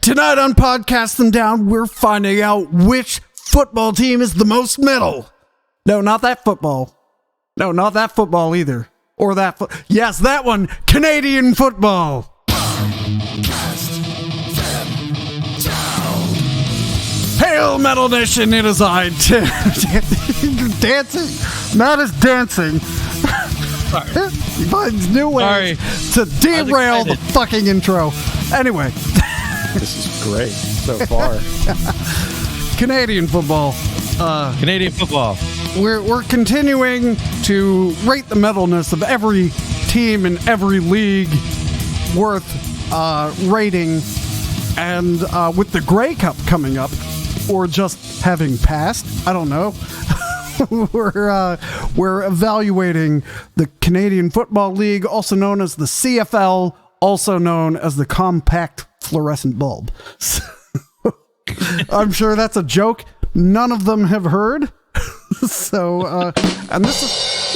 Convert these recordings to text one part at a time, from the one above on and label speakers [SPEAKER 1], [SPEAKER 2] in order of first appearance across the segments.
[SPEAKER 1] Tonight on Podcast Them Down, we're finding out which football team is the most metal. No, not that football. No, not that football either. Or that yes, that one. Canadian football. Hail Metal Nation, it is I, Tim. You're dancing. Matt is dancing. He finds new ways to derail the fucking intro. Anyway.
[SPEAKER 2] This is great so far.
[SPEAKER 1] Canadian football.
[SPEAKER 3] Canadian football.
[SPEAKER 1] We're continuing to rate the metalness of every team in every league worth rating. And with the Grey Cup coming up, or just having passed, I don't know. We're evaluating the Canadian Football League, also known as the CFL, also known as the Compact Fluorescent Bulb. So, I'm sure that's a joke none of them have heard. So, and this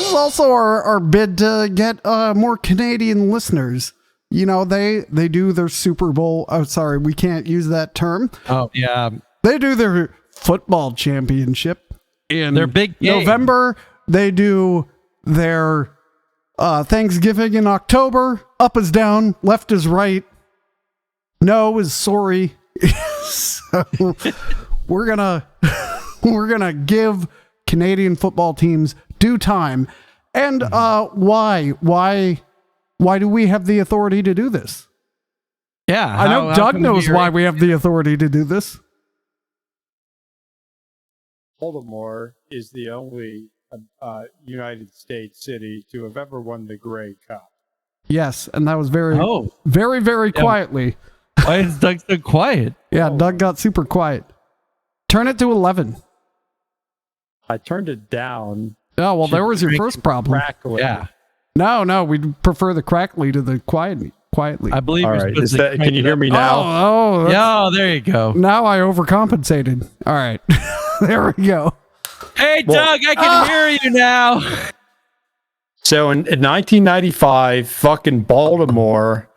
[SPEAKER 1] is also our bid to get more Canadian listeners. You know, they do their Super Bowl. Oh, sorry, we can't use that term.
[SPEAKER 3] Oh, yeah.
[SPEAKER 1] They do their football championship in
[SPEAKER 3] their big game.
[SPEAKER 1] November. They do their Thanksgiving in October. Up is down, left is right. No is sorry. So we're gonna give Canadian football teams due time. And why do we have the authority to do this?
[SPEAKER 3] Yeah,
[SPEAKER 1] I know Doug knows why we have the authority to do this.
[SPEAKER 2] Baltimore is the only United States city to have ever won the Grey Cup.
[SPEAKER 1] Yes, and that was very quietly.
[SPEAKER 3] Why is Doug so quiet?
[SPEAKER 1] Yeah, Doug got super quiet. Turn it to 11.
[SPEAKER 2] I turned it down.
[SPEAKER 1] Oh, well, there was your first problem.
[SPEAKER 2] Crackly.
[SPEAKER 3] Yeah.
[SPEAKER 1] No, we'd prefer the crackly to the quietly.
[SPEAKER 3] I believe
[SPEAKER 2] all
[SPEAKER 3] you're
[SPEAKER 2] right.
[SPEAKER 3] supposed to
[SPEAKER 2] Can you hear me now?
[SPEAKER 1] Oh,
[SPEAKER 3] yeah, there you go.
[SPEAKER 1] Now I overcompensated. All right. There we go.
[SPEAKER 3] Hey, Doug, I can hear you now.
[SPEAKER 2] So in 1995, fucking Baltimore,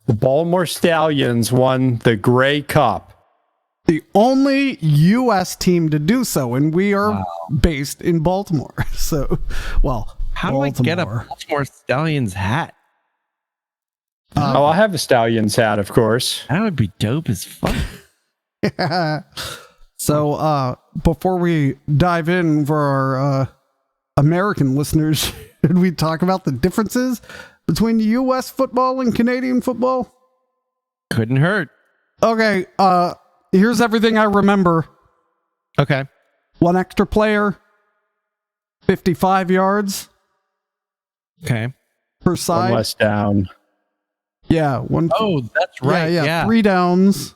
[SPEAKER 2] the Baltimore Stallions won the Grey Cup.
[SPEAKER 1] The only U.S. team to do so, and we are based in Baltimore. So, well,
[SPEAKER 3] how
[SPEAKER 1] Baltimore.
[SPEAKER 3] do I get a Baltimore Stallions hat?
[SPEAKER 2] I have a Stallions hat, of course.
[SPEAKER 3] That would be dope as fuck.
[SPEAKER 1] Yeah. So, before we dive in for our American listeners, should we talk about the differences between U.S. football and Canadian football?
[SPEAKER 3] Couldn't hurt.
[SPEAKER 1] Okay, here's everything I remember.
[SPEAKER 3] Okay.
[SPEAKER 1] One extra player, 55 yards.
[SPEAKER 3] Okay.
[SPEAKER 1] Per side.
[SPEAKER 2] One less down.
[SPEAKER 1] Yeah. One.
[SPEAKER 3] Oh, that's right. Yeah.
[SPEAKER 1] 3 downs.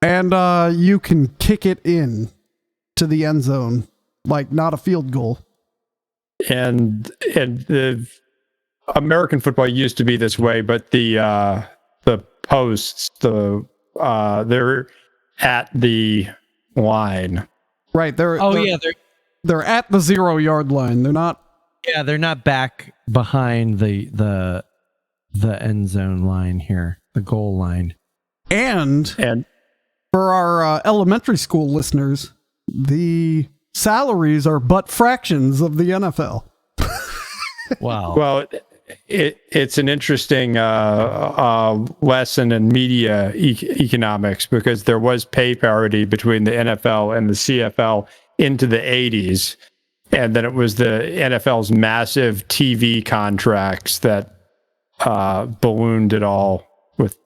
[SPEAKER 1] And you can kick it in to the end zone, like not a field goal.
[SPEAKER 2] And the American football used to be this way, but the posts, they're at the line.
[SPEAKER 1] Right.
[SPEAKER 3] They're
[SPEAKER 1] at the 0 yard line. They're not.
[SPEAKER 3] Yeah, they're not back behind the end zone line here, the goal line.
[SPEAKER 1] And for our elementary school listeners, the salaries are but fractions of the NFL.
[SPEAKER 3] Wow.
[SPEAKER 2] Well, it's an interesting lesson in media economics, because there was pay parity between the NFL and the CFL into the 80s. And then it was the NFL's massive TV contracts that ballooned it all with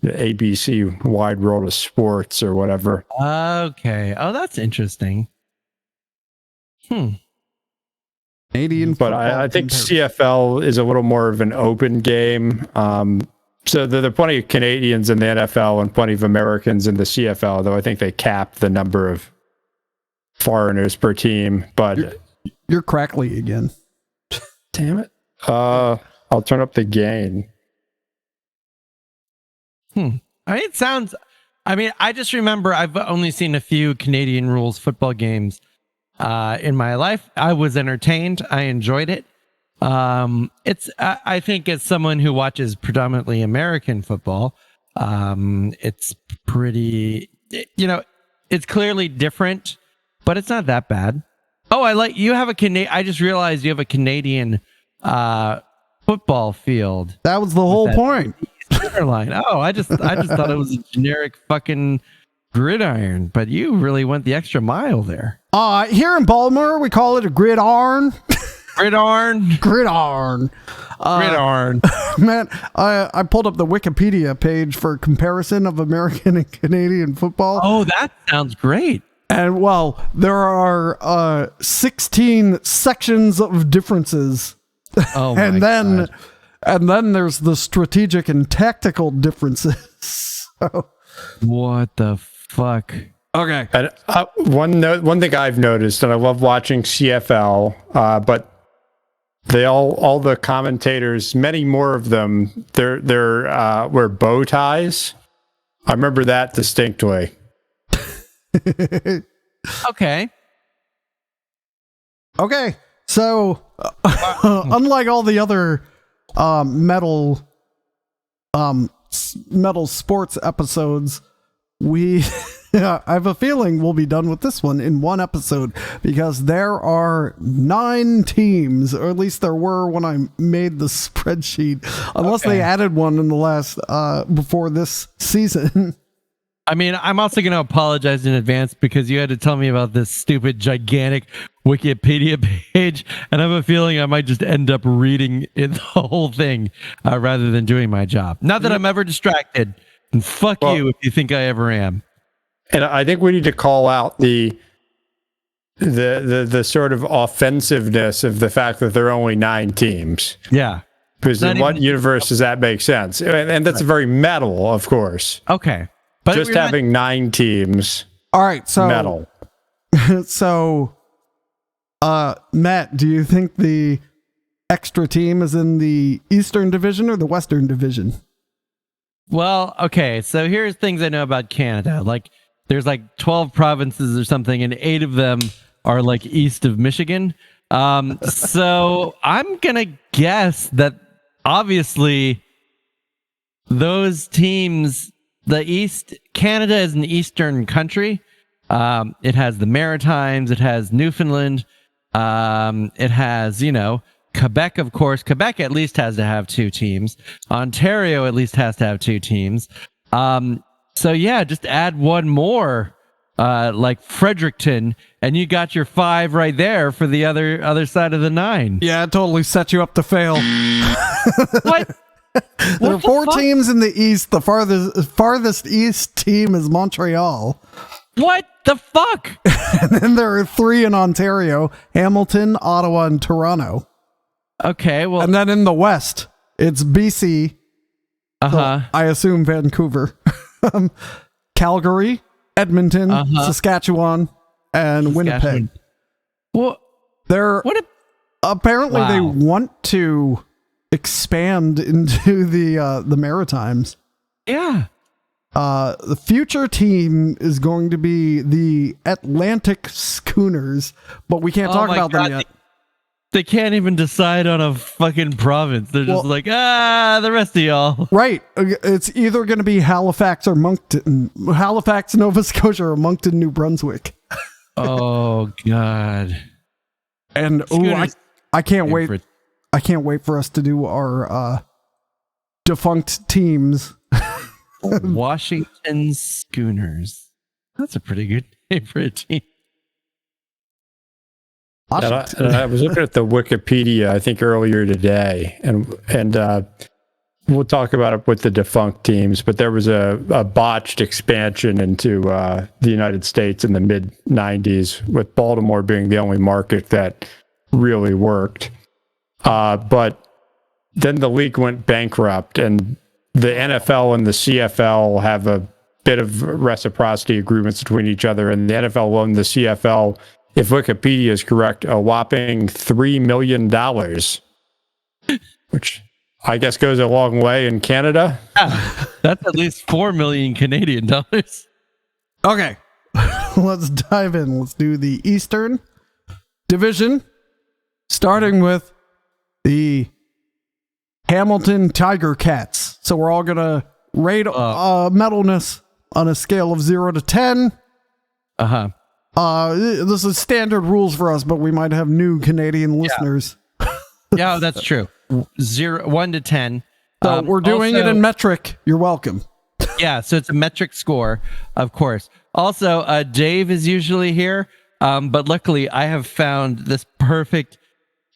[SPEAKER 2] the ABC Wide World of Sports or whatever.
[SPEAKER 3] Okay. Oh, that's interesting.
[SPEAKER 1] Canadian
[SPEAKER 2] but I think CFL is a little more of an open game. So there are plenty of Canadians in the NFL and plenty of Americans in the CFL, though I think they capped the number of foreigners per team. But
[SPEAKER 1] you're crackly again.
[SPEAKER 2] Damn it. I'll turn up the gain.
[SPEAKER 3] It sounds. I mean, I just remember I've only seen a few Canadian rules football games in my life. I was entertained. I enjoyed it. I think as someone who watches predominantly American football, It's pretty, it's clearly different, but it's not that bad. Oh, you have I just realized you have a Canadian football field.
[SPEAKER 1] That was the whole point.
[SPEAKER 3] Line. Oh, I just thought it was a generic fucking gridiron, but you really went the extra mile there.
[SPEAKER 1] Here in Baltimore, we call it a gridiron.
[SPEAKER 3] Gridiron.
[SPEAKER 1] Gridiron. Man, I pulled up the Wikipedia page for comparison of American and Canadian football.
[SPEAKER 3] Oh, that sounds great.
[SPEAKER 1] And well, there are 16 sections of differences.
[SPEAKER 3] Oh,
[SPEAKER 1] and
[SPEAKER 3] my God.
[SPEAKER 1] And then there's the strategic and tactical differences. So.
[SPEAKER 3] What the fuck?
[SPEAKER 1] Okay.
[SPEAKER 2] And, one thing I've noticed, and I love watching CFL, but they all the commentators, many more of them, they're wear bow ties. I remember that distinctly.
[SPEAKER 3] Okay.
[SPEAKER 1] Okay. So, unlike all the other metal sports episodes, we I have a feeling we'll be done with this one in one episode, because there are 9 teams, or at least there were when I made the spreadsheet, unless they added one in the last before this season.
[SPEAKER 3] I mean, I'm also going to apologize in advance because you had to tell me about this stupid, gigantic Wikipedia page, and I have a feeling I might just end up reading the whole thing rather than doing my job. Not that I'm ever distracted, and fuck you if you think I ever am.
[SPEAKER 2] And I think we need to call out the sort of offensiveness of the fact that there are only 9 teams.
[SPEAKER 3] Yeah.
[SPEAKER 2] Because in what universe does that make sense? And that's very metal, of course.
[SPEAKER 3] Okay. But
[SPEAKER 2] just having 9 teams.
[SPEAKER 1] All right, so
[SPEAKER 2] metal.
[SPEAKER 1] So, Matt, do you think the extra team is in the Eastern Division or the Western Division?
[SPEAKER 3] Well, okay, so here's things I know about Canada. Like, there's like 12 provinces or something, and 8 of them are like east of Michigan. So I'm gonna guess that obviously those teams. Canada is an eastern country. It has the Maritimes. It has Newfoundland. It has, Quebec, of course. Quebec at least has to have 2 teams. Ontario at least has to have 2 teams. So yeah, just add one more, like Fredericton, and you got your 5 right there for the other side of the 9.
[SPEAKER 1] Yeah, it totally set you up to fail.
[SPEAKER 3] What?
[SPEAKER 1] There are 4 teams in the East. The farthest East team is Montreal.
[SPEAKER 3] What the fuck?
[SPEAKER 1] And then there are 3 in Ontario: Hamilton, Ottawa, and Toronto.
[SPEAKER 3] Okay, well,
[SPEAKER 1] and then in the West, it's BC. So I assume Vancouver, Calgary, Edmonton, Saskatchewan, and Winnipeg.
[SPEAKER 3] Well,
[SPEAKER 1] apparently they want to expand into the Maritimes.
[SPEAKER 3] Yeah.
[SPEAKER 1] The future team is going to be the Atlantic Schooners, but we can't talk about them yet.
[SPEAKER 3] They can't even decide on a fucking province. They're just like, the rest of y'all.
[SPEAKER 1] Right. It's either going to be Halifax or Moncton. Halifax, Nova Scotia, or Moncton, New Brunswick.
[SPEAKER 3] Oh, God.
[SPEAKER 1] And I can't wait. I can't wait for us to do our defunct teams.
[SPEAKER 3] Washington Schooners. That's a pretty good name for a team.
[SPEAKER 2] And I was looking at the Wikipedia, I think earlier today, and we'll talk about it with the defunct teams, but there was a botched expansion into the United States in the mid-90s, with Baltimore being the only market that really worked. But then the league went bankrupt, and the NFL and the CFL have a bit of reciprocity agreements between each other, and the NFL loaned the CFL, if Wikipedia is correct, a whopping $3 million, which I guess goes a long way in Canada.
[SPEAKER 3] Yeah, that's at least 4 million Canadian dollars.
[SPEAKER 1] Okay, let's dive in. Let's do the Eastern Division, starting with the Hamilton Tiger Cats. So we're all gonna rate metalness on a scale of 0 to 10. This is standard rules for us, but we might have new Canadian listeners.
[SPEAKER 3] Yeah, that's true. 1 to 10.
[SPEAKER 1] So we're doing it in metric. You're welcome.
[SPEAKER 3] Yeah, so it's a metric score, of course. Also, Dave is usually here, but luckily I have found this perfect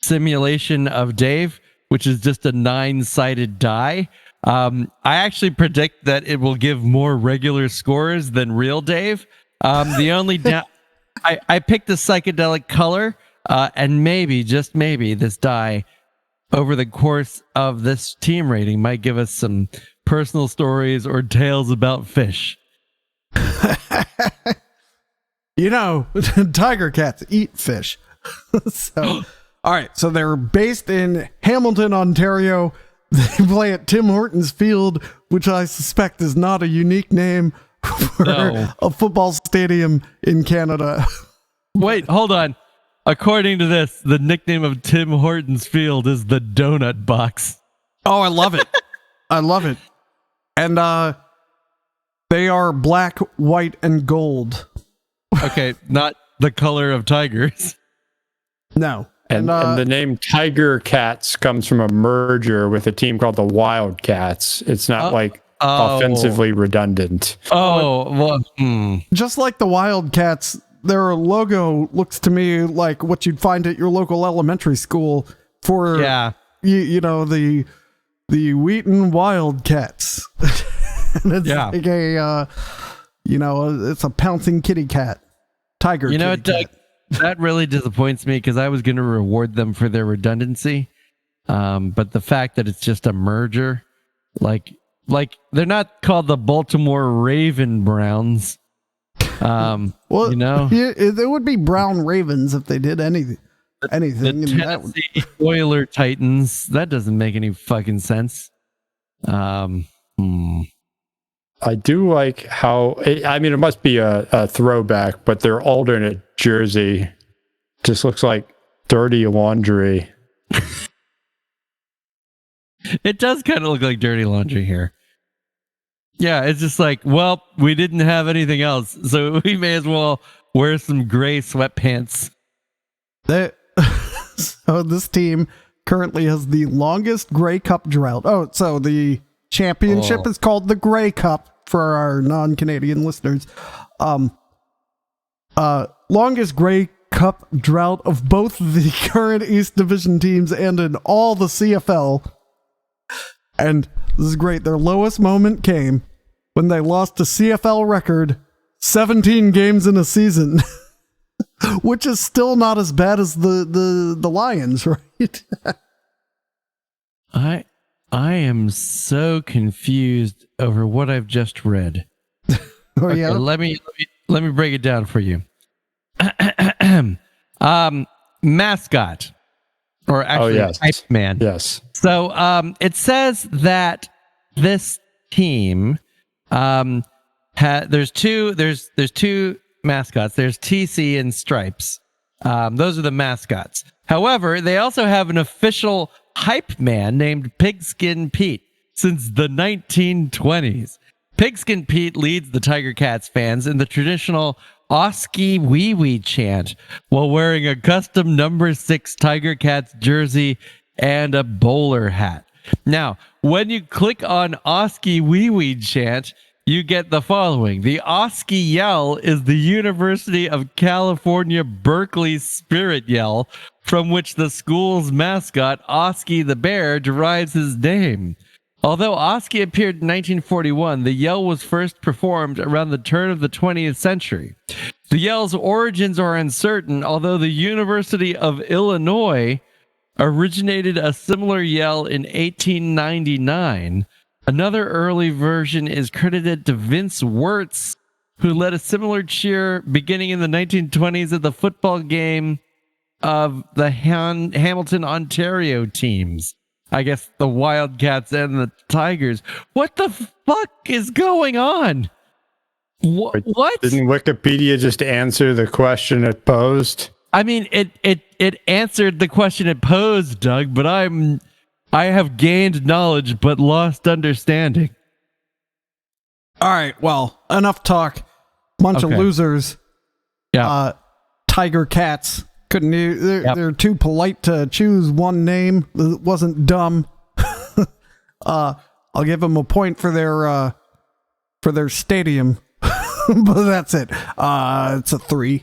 [SPEAKER 3] simulation of Dave, which is just a 9-sided die. I actually predict that it will give more regular scores than real Dave. The only I picked a psychedelic color, and maybe, just maybe, this die over the course of this team rating might give us some personal stories or tales about fish.
[SPEAKER 1] Tiger cats eat fish. So, all right. So they're based in Hamilton, Ontario. They play at Tim Hortons Field, which I suspect is not a unique name for a football stadium in Canada.
[SPEAKER 3] Wait, hold on. According to this, the nickname of Tim Hortons Field is the Donut Box.
[SPEAKER 1] Oh, I love it. I love it. And they are black, white, and gold.
[SPEAKER 3] Okay, not the color of tigers.
[SPEAKER 1] No.
[SPEAKER 2] And the name Tiger Cats comes from a merger with a team called the Wildcats. It's not offensively redundant.
[SPEAKER 1] Just like the Wildcats, their logo looks to me like what you'd find at your local elementary school for the Wheaton Wildcats. And it's like it's a pouncing kitty cat. Tiger kitty cat.
[SPEAKER 3] That really disappoints me because I was going to reward them for their redundancy. But the fact that it's just a merger, like they're not called the Baltimore Raven Browns. It would be Brown Ravens if they did anything. The Tennessee Oiler Titans. That doesn't make any fucking sense.
[SPEAKER 2] I do like how, it must be a throwback, but their alternate jersey just looks like dirty laundry.
[SPEAKER 3] It does kind of look like dirty laundry here. Yeah, it's just like, well, we didn't have anything else, so we may as well wear some gray sweatpants.
[SPEAKER 1] So this team currently has the longest Grey Cup drought. Oh, so the championship is called the Grey Cup for our non-Canadian listeners. Longest Grey Cup drought of both the current East Division teams and in all the CFL. And this is great. Their lowest moment came when they lost a CFL record 17 games in a season, which is still not as bad as the Lions, right?
[SPEAKER 3] I am so confused over what I've just read.
[SPEAKER 1] Yeah.
[SPEAKER 3] Let me break it down for you. Mascot, or actually hype man.
[SPEAKER 2] Yes.
[SPEAKER 3] So it says that this team there's two mascots. There's TC and Stripes. Those are the mascots. However, they also have an official hype man named Pigskin Pete since the 1920s. Pigskin Pete leads the Tiger Cats fans in the traditional Oski Wee Wee chant while wearing a custom number 6 Tiger Cats jersey and a bowler hat. Now, when you click on Oski Wee Wee chant, you get the following. The Oski yell is the University of California, Berkeley's spirit yell, from which the school's mascot, Oski the Bear, derives his name. Although Oski appeared in 1941, the yell was first performed around the turn of the 20th century. The yell's origins are uncertain, although the University of Illinois originated a similar yell in 1899. Another early version is credited to Vince Wirtz, who led a similar cheer beginning in the 1920s at the football game of the Hamilton, Ontario teams. I guess the Wildcats and the Tigers. What the fuck is going on? What?
[SPEAKER 2] Didn't Wikipedia just answer the question it posed?
[SPEAKER 3] I mean, it answered the question it posed, Doug, but I have gained knowledge but lost understanding.
[SPEAKER 1] All right. Well, enough talk. Bunch of
[SPEAKER 3] Okay.
[SPEAKER 1] losers.
[SPEAKER 3] Yeah.
[SPEAKER 1] Tiger Cats. Couldn't you?
[SPEAKER 3] Yep.
[SPEAKER 1] They're too polite to choose one name. It wasn't dumb. I'll give them a point for their stadium, but that's it. It's a 3.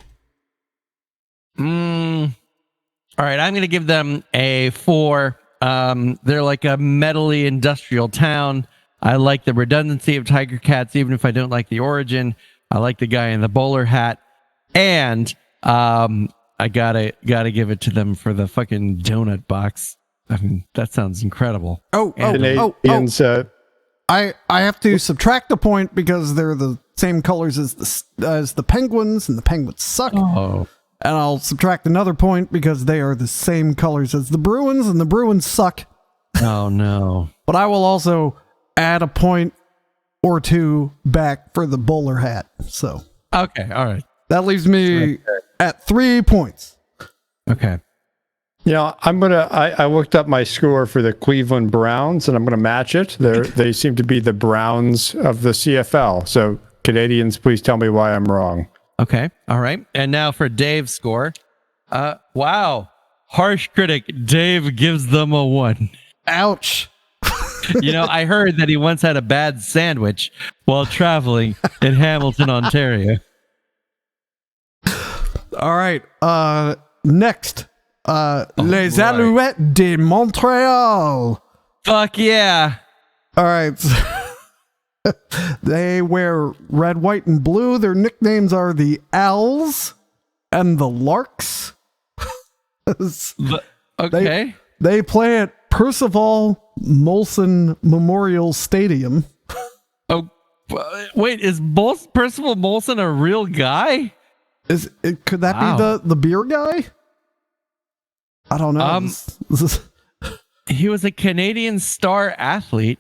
[SPEAKER 3] All right, I'm going to give them a 4. They're like a metally industrial town. I like the redundancy of Tiger Cats, even if I don't like the origin. I like the guy in the bowler hat, and I gotta give it to them for the fucking donut box. I mean, that sounds incredible.
[SPEAKER 2] Canadians,
[SPEAKER 1] I have to subtract a point because they're the same colors as the Penguins, and the Penguins suck.
[SPEAKER 3] Oh,
[SPEAKER 1] And I'll subtract another point because they are the same colors as the Bruins, and the Bruins suck.
[SPEAKER 3] oh no.
[SPEAKER 1] But I will also add a point or 2 back for the bowler hat. So
[SPEAKER 3] Okay, all right.
[SPEAKER 1] that leaves me at 3 points.
[SPEAKER 3] Okay.
[SPEAKER 2] I looked up my score for the Cleveland Browns, and I'm gonna match it. They seem to be the Browns of the CFL. So Canadians, please tell me why I'm wrong.
[SPEAKER 3] Okay. All right. And now for Dave's score. Wow. Harsh critic Dave gives them a 1.
[SPEAKER 1] Ouch.
[SPEAKER 3] I heard that he once had a bad sandwich while traveling in Hamilton, Ontario.
[SPEAKER 1] All right. Next. Les
[SPEAKER 3] right.
[SPEAKER 1] Alouettes de Montreal.
[SPEAKER 3] Fuck yeah.
[SPEAKER 1] All right. They wear red, white, and blue. Their nicknames are the Owls and the Larks.
[SPEAKER 3] Okay.
[SPEAKER 1] They play at Percival Molson Memorial Stadium.
[SPEAKER 3] Oh, wait, is Percival Molson a real guy?
[SPEAKER 1] Could that
[SPEAKER 3] Wow.
[SPEAKER 1] be the beer guy? I don't know.
[SPEAKER 3] He was a Canadian star athlete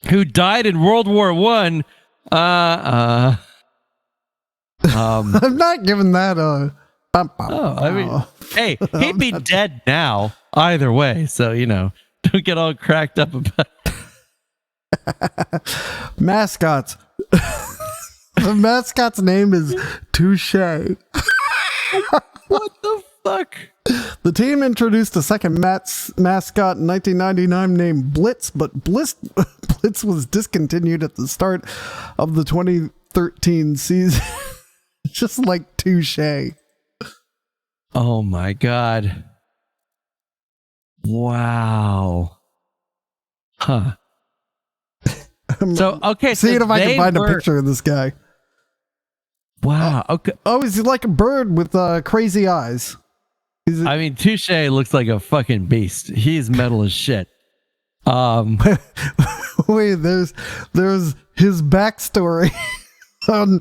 [SPEAKER 3] who died in World War One.
[SPEAKER 1] I'm not giving that a.
[SPEAKER 3] Hey, he'd be dead now either way. So don't get all cracked up about.
[SPEAKER 1] Mascots. The mascot's name is Touche.
[SPEAKER 3] What the fuck?
[SPEAKER 1] The team introduced a second mascot in 1999 named Blitz, but Blitz was discontinued at the start of the 2013 season. Just like Touche.
[SPEAKER 3] Oh my god. Wow. Huh. So okay,
[SPEAKER 1] See
[SPEAKER 3] so
[SPEAKER 1] if I can find a picture of this guy.
[SPEAKER 3] Wow. Okay.
[SPEAKER 1] Oh, he's like a bird with crazy eyes.
[SPEAKER 3] I mean, Touche looks like a fucking beast. He's metal as shit.
[SPEAKER 1] Wait, there's his backstory on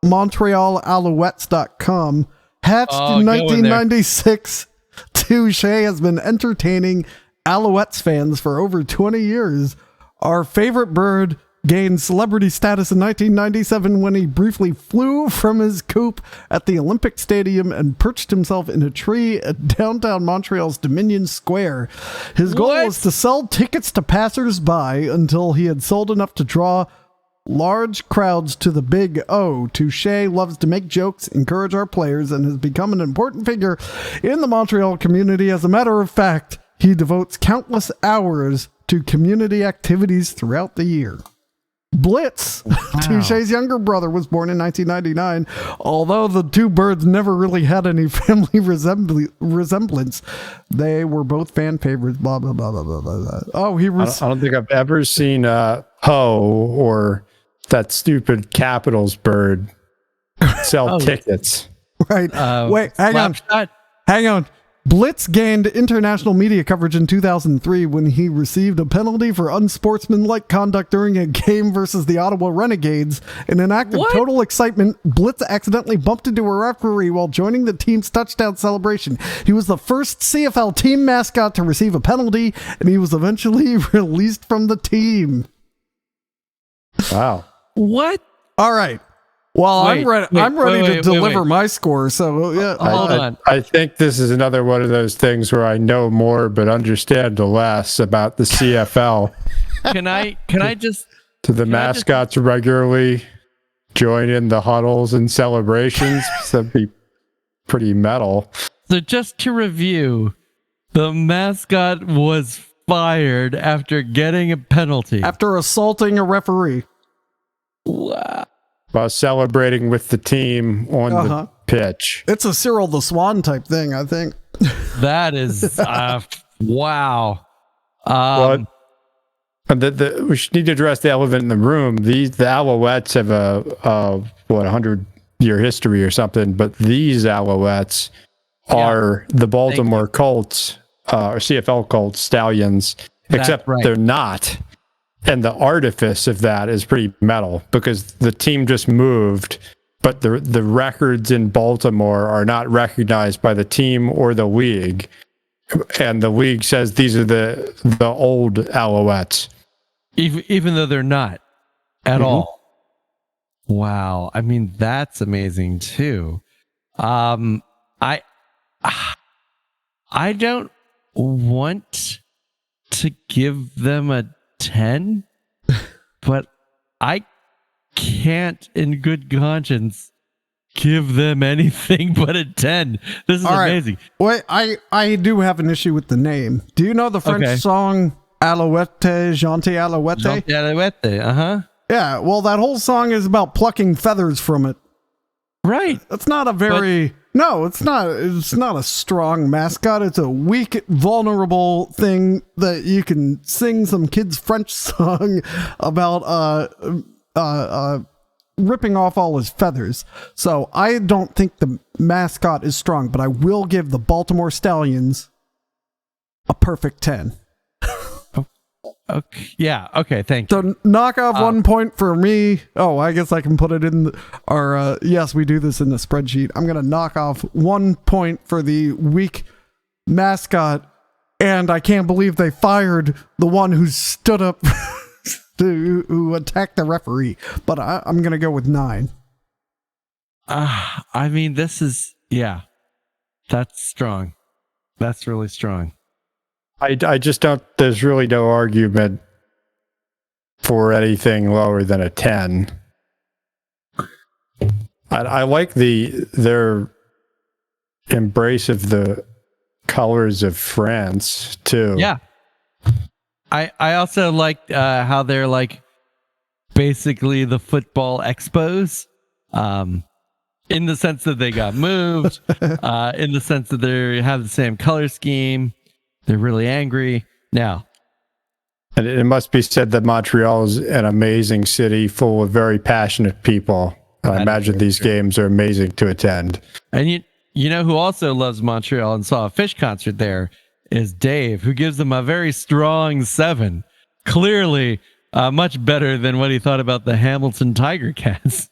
[SPEAKER 1] MontrealAlouettes.com. Hatched in 1996, Touche has been entertaining Alouettes fans for over 20 years. Our favorite bird gained celebrity status in 1997 when he briefly flew from his coop at the Olympic Stadium and perched himself in a tree at downtown Montreal's Dominion Square. His goal was to sell tickets to passers-by until he had sold enough to draw large crowds to the Big O. Touche loves to make jokes, encourage our players, and has become an important figure in the Montreal community. As a matter of fact, he devotes countless hours to community activities throughout the year. Blitz, wow. Touche's younger brother, was born in 1999. Although the two birds never really had any family resemblance, they were both fan favorites. Blah blah blah blah blah blah. Oh, he was.
[SPEAKER 2] I don't think I've ever seen Ho or that stupid Capitals bird sell tickets.
[SPEAKER 1] Right. Wait, hang on. Blitz gained international media coverage in 2003 when he received a penalty for unsportsmanlike conduct during a game versus the Ottawa Renegades. In an act of total excitement, Blitz accidentally bumped into a referee while joining the team's touchdown celebration. He was the first CFL team mascot to receive a penalty, and he was eventually released from the team.
[SPEAKER 2] Wow.
[SPEAKER 3] What?
[SPEAKER 1] All right. Well, I'm ready to deliver my score. So yeah,
[SPEAKER 3] hold on.
[SPEAKER 2] I think this is another one of those things where I know more but understand less about the CFL.
[SPEAKER 3] Can I just
[SPEAKER 2] Do the mascots regularly join in the huddles and celebrations? That'd be pretty metal.
[SPEAKER 3] So just to review, the mascot was fired after getting a penalty.
[SPEAKER 1] After assaulting a referee.
[SPEAKER 3] Wow.
[SPEAKER 2] While celebrating with the team on the pitch.
[SPEAKER 1] It's a Cyril the Swan type thing, I think.
[SPEAKER 3] That is wow.
[SPEAKER 2] We need to address the elephant in the room. The Alouettes have a 100-year history or something, but these Alouettes are the Baltimore Colts, or CFL Colts, Stallions, except they're not. And the artifice of that is pretty metal because the team just moved, but the records in Baltimore are not recognized by the team or the league. And the league says these are the old Alouettes.
[SPEAKER 3] Even though they're not at all. Wow. I mean, that's amazing too. I don't want to give them a 10, but I can't in good conscience give them anything but a 10. This is amazing.
[SPEAKER 1] Wait, I do have an issue with the name. Do you know the French song Alouette, Gentil Alouette?
[SPEAKER 3] Gentil Alouette,
[SPEAKER 1] Yeah, well, that whole song is about plucking feathers from it.
[SPEAKER 3] Right.
[SPEAKER 1] It's not a very... No, it's not a strong mascot. It's a weak, vulnerable thing that you can sing some kid's French song about ripping off all his feathers. So I don't think the mascot is strong, but I will give the Baltimore Stallions a perfect 10.
[SPEAKER 3] Okay. Yeah. Okay. Thank you.
[SPEAKER 1] So knock off 1 point for me. Oh, I guess I can put it in our, yes, we do this in the spreadsheet. I'm going to knock off 1 point for the weak mascot. And I can't believe they fired the one who stood up who attacked the referee. But I'm going to go with 9.
[SPEAKER 3] I mean, this is, that's strong. That's really strong.
[SPEAKER 2] I just don't, there's really no argument for anything lower than a 10. I like their embrace of the colors of France too.
[SPEAKER 3] Yeah. I also like how they're like basically the football expos, in the sense that they got moved, in the sense that they have the same color scheme. They're really angry now.
[SPEAKER 2] And it must be said that Montreal is an amazing city full of very passionate people. I imagine these games are amazing to attend.
[SPEAKER 3] And you know who also loves Montreal and saw a Fish concert there is Dave, who gives them a very strong 7. Clearly much better than what he thought about the Hamilton Tiger Cats.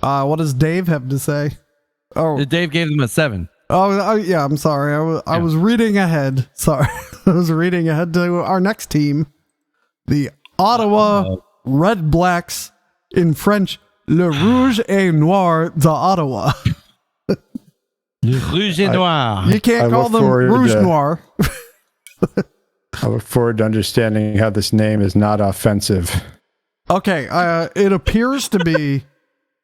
[SPEAKER 1] What does Dave have to say? Oh,
[SPEAKER 3] Dave gave them a 7.
[SPEAKER 1] Oh, yeah, I'm sorry. I was reading ahead. Sorry. I was reading ahead to our next team. The Ottawa Red Blacks, in French, Le Rouge et Noir d'Ottawa.
[SPEAKER 3] Le Rouge et Noir.
[SPEAKER 1] You can't call them Rouge Noir.
[SPEAKER 2] I look forward to understanding how this name is not offensive.
[SPEAKER 1] Okay, it appears to be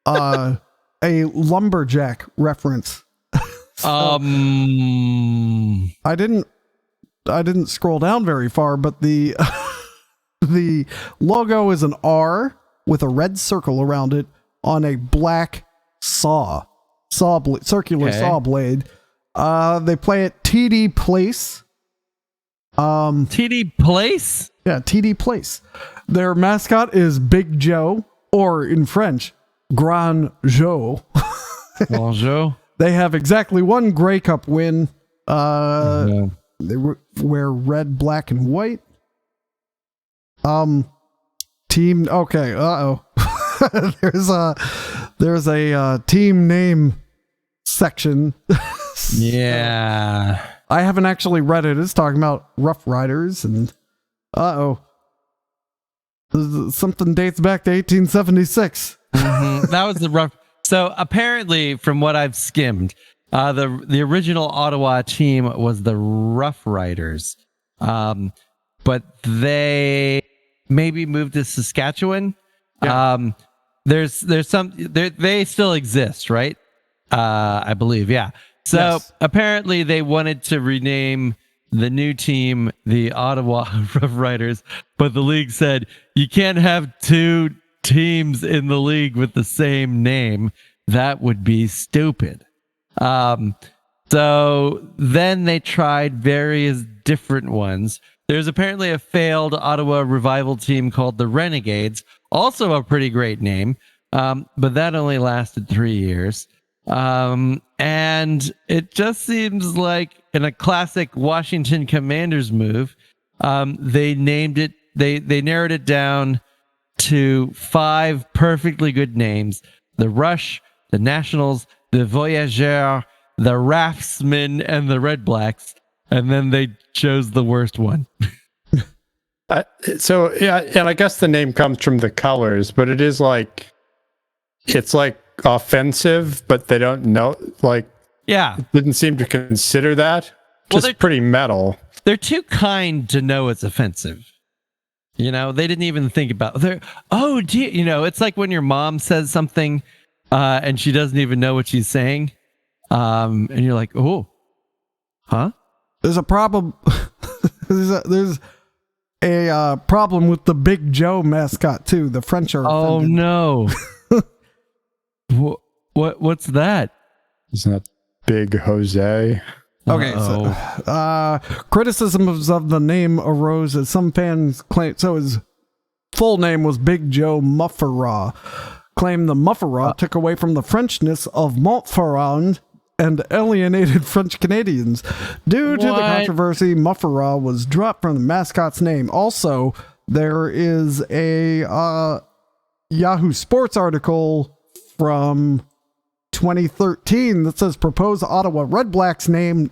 [SPEAKER 1] a lumberjack reference. I didn't scroll down very far, but the the logo is an R with a red circle around it on a black circular saw blade. They play at TD Place.
[SPEAKER 3] TD Place?
[SPEAKER 1] Yeah, TD Place. Their mascot is Big Joe, or in French, Grand Joe.
[SPEAKER 3] Bonjour.
[SPEAKER 1] They have exactly one Grey Cup win. They wear red, black, and white. Team. Okay. There's a team name section.
[SPEAKER 3] Yeah.
[SPEAKER 1] I haven't actually read it. It's talking about Rough Riders and something dates back to 1876.
[SPEAKER 3] That was the rough. So apparently, from what I've skimmed, The original Ottawa team was the Rough Riders, but they maybe moved to Saskatchewan.
[SPEAKER 2] Yeah.
[SPEAKER 3] There's some they still exist, right? I believe, yeah. So
[SPEAKER 1] Yes.
[SPEAKER 3] apparently they wanted to rename the new team the Ottawa Rough Riders, but the league said you can't have two teams in the league with the same name. That would be stupid. So then they tried various different ones. There's apparently a failed Ottawa revival team called the Renegades, also a pretty great name, but that only lasted 3 years. And it just seems like in a classic Washington Commanders move, they named it, they narrowed it down to 5 perfectly good names: the Rush, the Nationals, the Voyageurs, the Raftsmen, and the Red Blacks. And then they chose the worst one.
[SPEAKER 2] So yeah, and I guess the name comes from the colors, but it's like offensive, but they don't know, like,
[SPEAKER 3] Yeah.
[SPEAKER 2] didn't seem to consider that.
[SPEAKER 3] Well,
[SPEAKER 2] Just pretty metal.
[SPEAKER 3] They're too kind to know it's offensive. You know, they didn't even think about it. Oh, do you know, it's like when your mom says something and she doesn't even know what she's saying. And you're like, oh, huh?
[SPEAKER 1] There's a problem. there's a problem with the Big Joe mascot too. The French are
[SPEAKER 3] Oh
[SPEAKER 1] offended.
[SPEAKER 3] no. What's that?
[SPEAKER 2] Isn't that Big Jose?
[SPEAKER 1] Okay, so criticisms of the name arose as some fans claimed. So his full name was Big Joe Mufferaw. Claimed the Mufferaw took away from the Frenchness of Montferrand and alienated French Canadians. Due to the controversy, Mufferaw was dropped from the mascot's name. Also, there is a Yahoo Sports article from 2013 that says proposed Ottawa Red Blacks name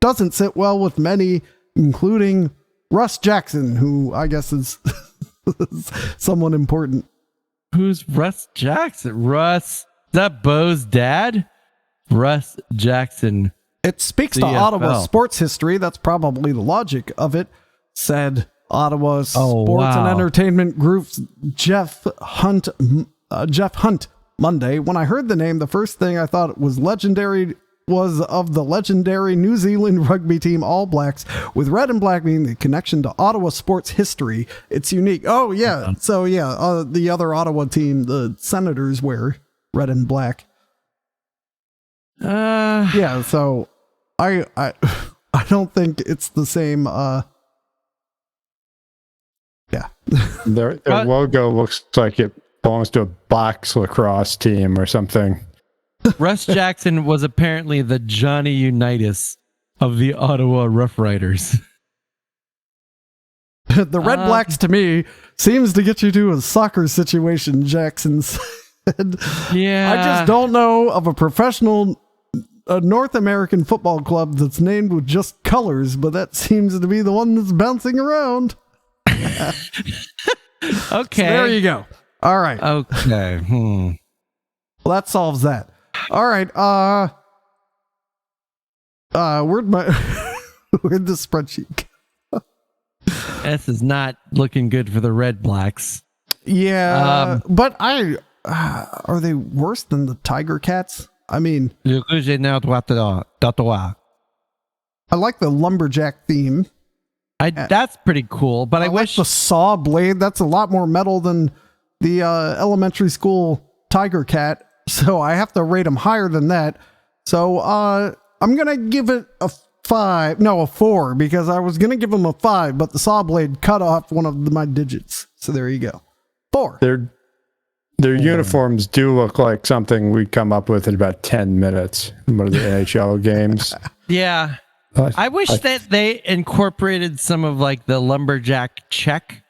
[SPEAKER 1] doesn't sit well with many, including Russ Jackson, who I guess is someone important.
[SPEAKER 3] Who's Russ Jackson? Russ, is that Bo's dad? Russ Jackson.
[SPEAKER 1] It speaks to
[SPEAKER 3] CFL.
[SPEAKER 1] Ottawa sports history. That's probably the logic of it, said Ottawa Sports and Entertainment Group's Jeff Hunt Monday. When I heard the name, the first thing I thought was of the legendary New Zealand rugby team All Blacks, with red and black being the connection to Ottawa sports history. It's unique. Oh yeah, so yeah, the other Ottawa team, the Senators, wear red and black. Yeah, so I don't think it's the same. Yeah,
[SPEAKER 2] Their logo looks like it belongs to a box lacrosse team or something.
[SPEAKER 3] Russ Jackson was apparently the Johnny Unitas of the Ottawa Rough Riders.
[SPEAKER 1] The Red Blacks to me seems to get you to a soccer situation, Jackson said.
[SPEAKER 3] Yeah.
[SPEAKER 1] I just don't know of a professional North American football club that's named with just colors, but that seems to be the one that's bouncing around.
[SPEAKER 3] Okay.
[SPEAKER 1] So there you go. All right.
[SPEAKER 3] Okay.
[SPEAKER 1] Well, that solves that. All right. Where'd the spreadsheet go?
[SPEAKER 3] This is not looking good for the Red Blacks.
[SPEAKER 1] Yeah, but are they worse than the Tiger Cats? I mean, I like the lumberjack theme.
[SPEAKER 3] That's pretty cool, but I wish
[SPEAKER 1] like the saw blade. That's a lot more metal than the elementary school Tiger Cat. So I have to rate them higher than that. So I'm gonna give it a 4, because I was gonna give them a 5, but the saw blade cut off one of my digits. So there you go. 4.
[SPEAKER 2] Their uniforms do look like something we'd come up with in about 10 minutes in one of the NHL games.
[SPEAKER 3] Yeah. I wish that they incorporated some of like the lumberjack check.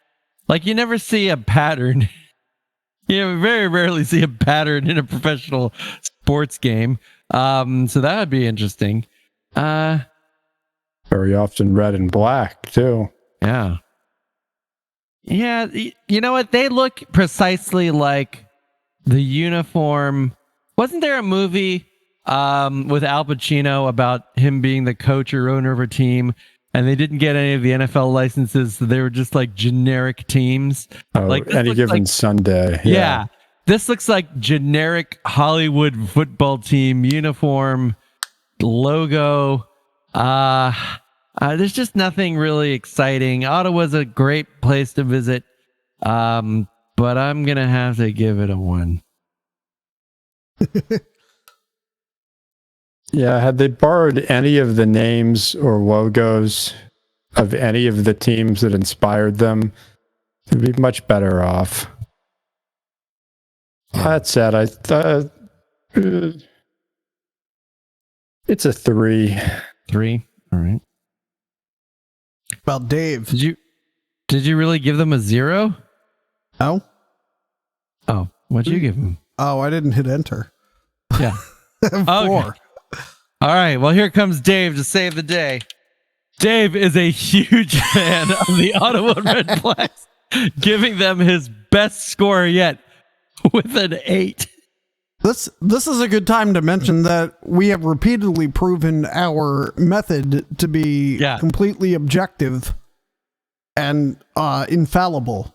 [SPEAKER 3] Like you never see a pattern. You very rarely see a pattern in a professional sports game. So that would be interesting.
[SPEAKER 2] Very often red and black too.
[SPEAKER 3] Yeah. Yeah, you know what? They look precisely like the uniform. Wasn't there a movie with Al Pacino about him being the coach or owner of a team, and they didn't get any of the NFL licenses, so they were just like generic teams.
[SPEAKER 2] Oh,
[SPEAKER 3] Like
[SPEAKER 2] Any Given Sunday.
[SPEAKER 3] yeah. This looks like generic Hollywood football team uniform logo. There's just nothing really exciting. Ottawa's a great place to visit, but I'm gonna have to give it a 1.
[SPEAKER 2] Yeah, had they borrowed any of the names or logos of any of the teams that inspired them, they'd be much better off. That said, I thought it's a 3.
[SPEAKER 3] 3. All right.
[SPEAKER 1] Well, Dave.
[SPEAKER 3] Did you really give them a 0?
[SPEAKER 1] Oh?
[SPEAKER 3] Oh, what'd you give them?
[SPEAKER 1] Oh, I didn't hit enter.
[SPEAKER 3] Yeah.
[SPEAKER 1] 4.
[SPEAKER 3] Okay. All right. Well, here comes Dave to save the day. Dave is a huge fan of the Ottawa Red Blacks, giving them his best score yet with an 8.
[SPEAKER 1] This is a good time to mention that we have repeatedly proven our method to be completely objective and infallible.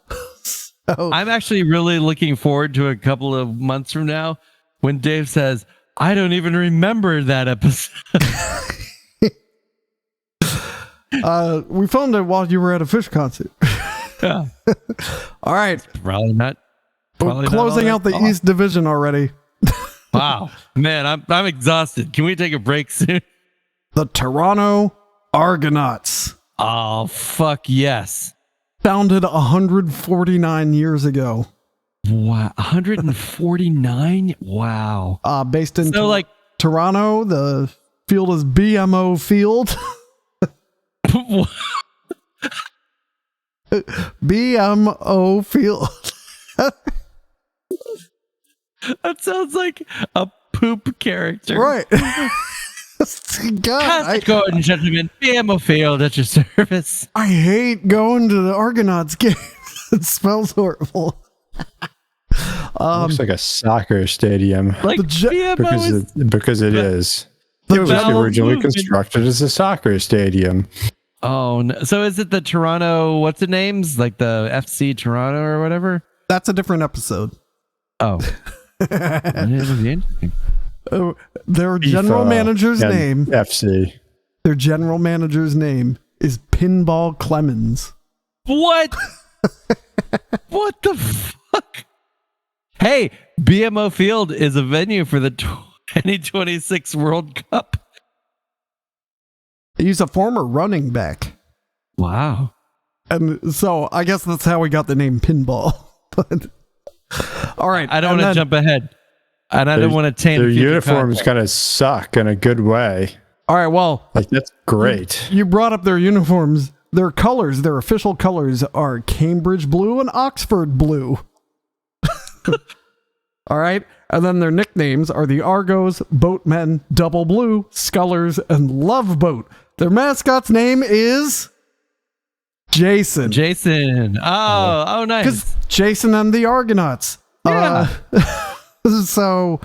[SPEAKER 1] So,
[SPEAKER 3] I'm actually really looking forward to a couple of months from now when Dave says, I don't even remember that episode.
[SPEAKER 1] we filmed it while you were at a Fish concert.
[SPEAKER 3] Yeah.
[SPEAKER 1] All right.
[SPEAKER 3] Probably not.
[SPEAKER 1] We're closing out the East Division already.
[SPEAKER 3] Wow. Man, I'm exhausted. Can we take a break soon?
[SPEAKER 1] The Toronto Argonauts.
[SPEAKER 3] Oh, fuck yes.
[SPEAKER 1] Founded 149 years ago.
[SPEAKER 3] Wow. 149? Wow.
[SPEAKER 1] Based in
[SPEAKER 3] like
[SPEAKER 1] Toronto. The field is BMO Field. BMO Field.
[SPEAKER 3] That sounds like a poop character.
[SPEAKER 1] Right. God,
[SPEAKER 3] Gordon, gentlemen, BMO Field at your service.
[SPEAKER 1] I hate going to the Argonauts game. It smells horrible.
[SPEAKER 2] Looks like a soccer stadium.
[SPEAKER 3] Like
[SPEAKER 2] because it is. It was originally constructed as a soccer stadium.
[SPEAKER 3] Oh, no. So is it the Toronto, what's the names? Like the FC Toronto or whatever?
[SPEAKER 1] That's a different episode.
[SPEAKER 3] Oh.
[SPEAKER 1] Their general manager's name.
[SPEAKER 2] FC.
[SPEAKER 1] Their general manager's name is Pinball Clemens.
[SPEAKER 3] What? What the fuck? Hey, BMO Field is a venue for the 2026 World Cup.
[SPEAKER 1] He's a former running back.
[SPEAKER 3] Wow.
[SPEAKER 1] And so I guess that's how we got the name Pinball. But all right.
[SPEAKER 3] I don't want to jump ahead. And I don't want to taint
[SPEAKER 2] their uniforms kind of suck in a good way.
[SPEAKER 1] All right, well,
[SPEAKER 2] like that's great.
[SPEAKER 1] You brought up their uniforms. Their colors, their official colors are Cambridge blue and Oxford blue. All right. And then their nicknames are the Argos, Boatmen, Double Blue, Scullers, and Love Boat. Their mascot's name is Jason.
[SPEAKER 3] Jason. Oh, nice.
[SPEAKER 1] Because Jason and the Argonauts.
[SPEAKER 3] Yeah.
[SPEAKER 1] So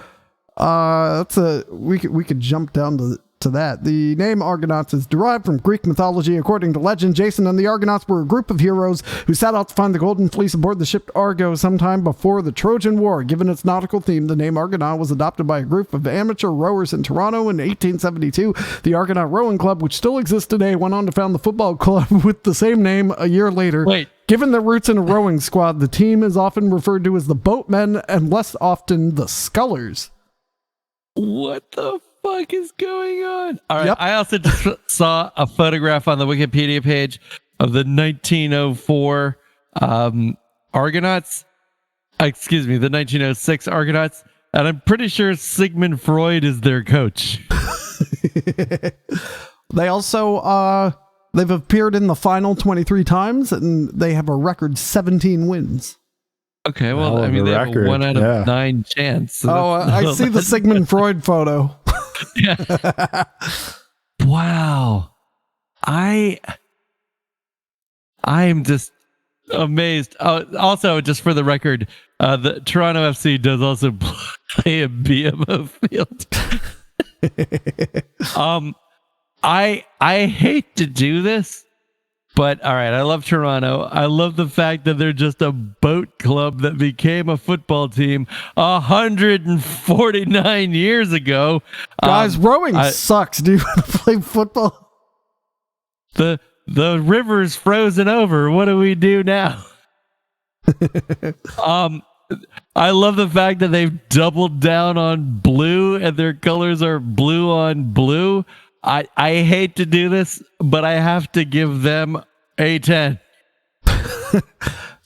[SPEAKER 1] we could jump down to that. The name Argonauts is derived from Greek mythology. According to legend, Jason and the Argonauts were a group of heroes who set out to find the Golden Fleece aboard the ship Argo sometime before the Trojan War. Given its nautical theme, the name Argonaut was adopted by a group of amateur rowers in Toronto in 1872. The Argonaut Rowing Club, which still exists today, went on to found the football club with the same name a year later.
[SPEAKER 3] Wait.
[SPEAKER 1] Given their roots in a rowing squad, the team is often referred to as the Boatmen and less often the Scullers.
[SPEAKER 3] What the fuck is going on? All right.
[SPEAKER 1] Yep.
[SPEAKER 3] I also just saw a photograph on the Wikipedia page of the 1904 Argonauts. Excuse me, the 1906 Argonauts. And I'm pretty sure Sigmund Freud is their coach.
[SPEAKER 1] They also, they've appeared in the final 23 times, and they have a record 17 wins.
[SPEAKER 3] Okay, well, I mean, they have a 1 out of 9 chance. So
[SPEAKER 1] I see the Sigmund Freud photo.
[SPEAKER 3] Yeah. Wow. I am just amazed. Also, just for the record, the Toronto FC does also play a BMO Field. I hate to do this, but all right, I love Toronto. I love the fact that they're just a boat club that became a football team 149 years ago.
[SPEAKER 1] Guys, rowing sucks. Do you want to play football?
[SPEAKER 3] The river's frozen over. What do we do now? I love the fact that they've doubled down on blue and their colors are blue on blue. I hate to do this, but I have to give them a 10.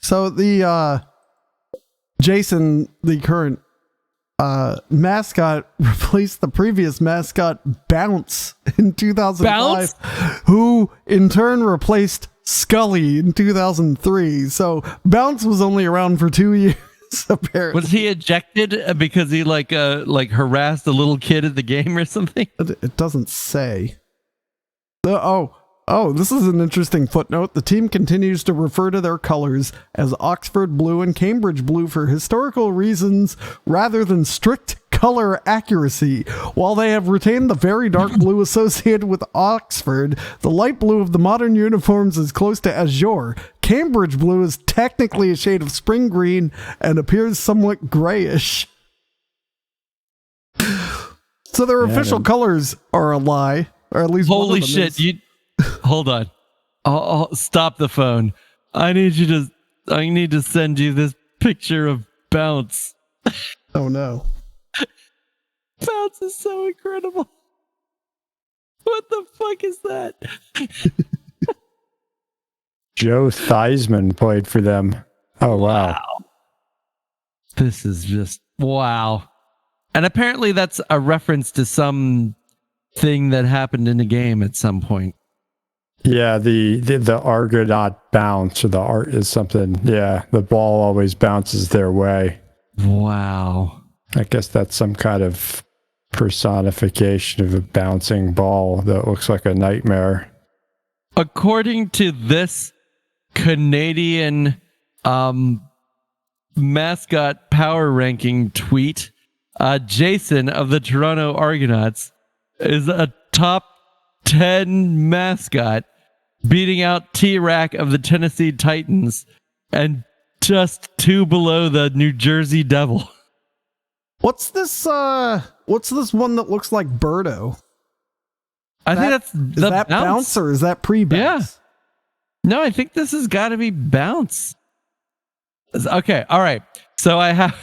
[SPEAKER 1] So the Jason, the current mascot, replaced the previous mascot Bounce in 2005, who in turn replaced Scully in 2003. So Bounce was only around for 2 years. Apparently.
[SPEAKER 3] Was he ejected because he like harassed a little kid at the game or something?
[SPEAKER 1] It doesn't say. This is an interesting footnote. The team continues to refer to their colors as Oxford blue and Cambridge blue for historical reasons rather than strict color accuracy. While they have retained the very dark blue associated with Oxford, the light blue of the modern uniforms is close to azure. Cambridge blue is technically a shade of spring green and appears somewhat grayish. So their official colors are a lie, or at least
[SPEAKER 3] holy shit! Hold on. I'll stop the phone. I need to send you this picture of Bounce.
[SPEAKER 1] Oh no.
[SPEAKER 3] Bounce is so incredible. What the fuck is that?
[SPEAKER 2] Joe Theismann played for them. Oh, wow.
[SPEAKER 3] This is just wow. And apparently that's a reference to some thing that happened in a game at some point.
[SPEAKER 2] Yeah, the Argonaut bounce, or the art is something. Yeah, the ball always bounces their way.
[SPEAKER 3] Wow.
[SPEAKER 2] I guess that's some kind of personification of a bouncing ball that looks like a nightmare.
[SPEAKER 3] According to this Canadian mascot power ranking tweet, Jason of the Toronto Argonauts is a top 10 mascot, beating out T-Rack of the Tennessee Titans and just 2 below the New Jersey Devil.
[SPEAKER 1] What's this one that looks like Birdo?
[SPEAKER 3] I think that's
[SPEAKER 1] is that bounce or is that pre-bounce?
[SPEAKER 3] Yeah. No, I think this has got to be Bounce. Okay, all right. So I have...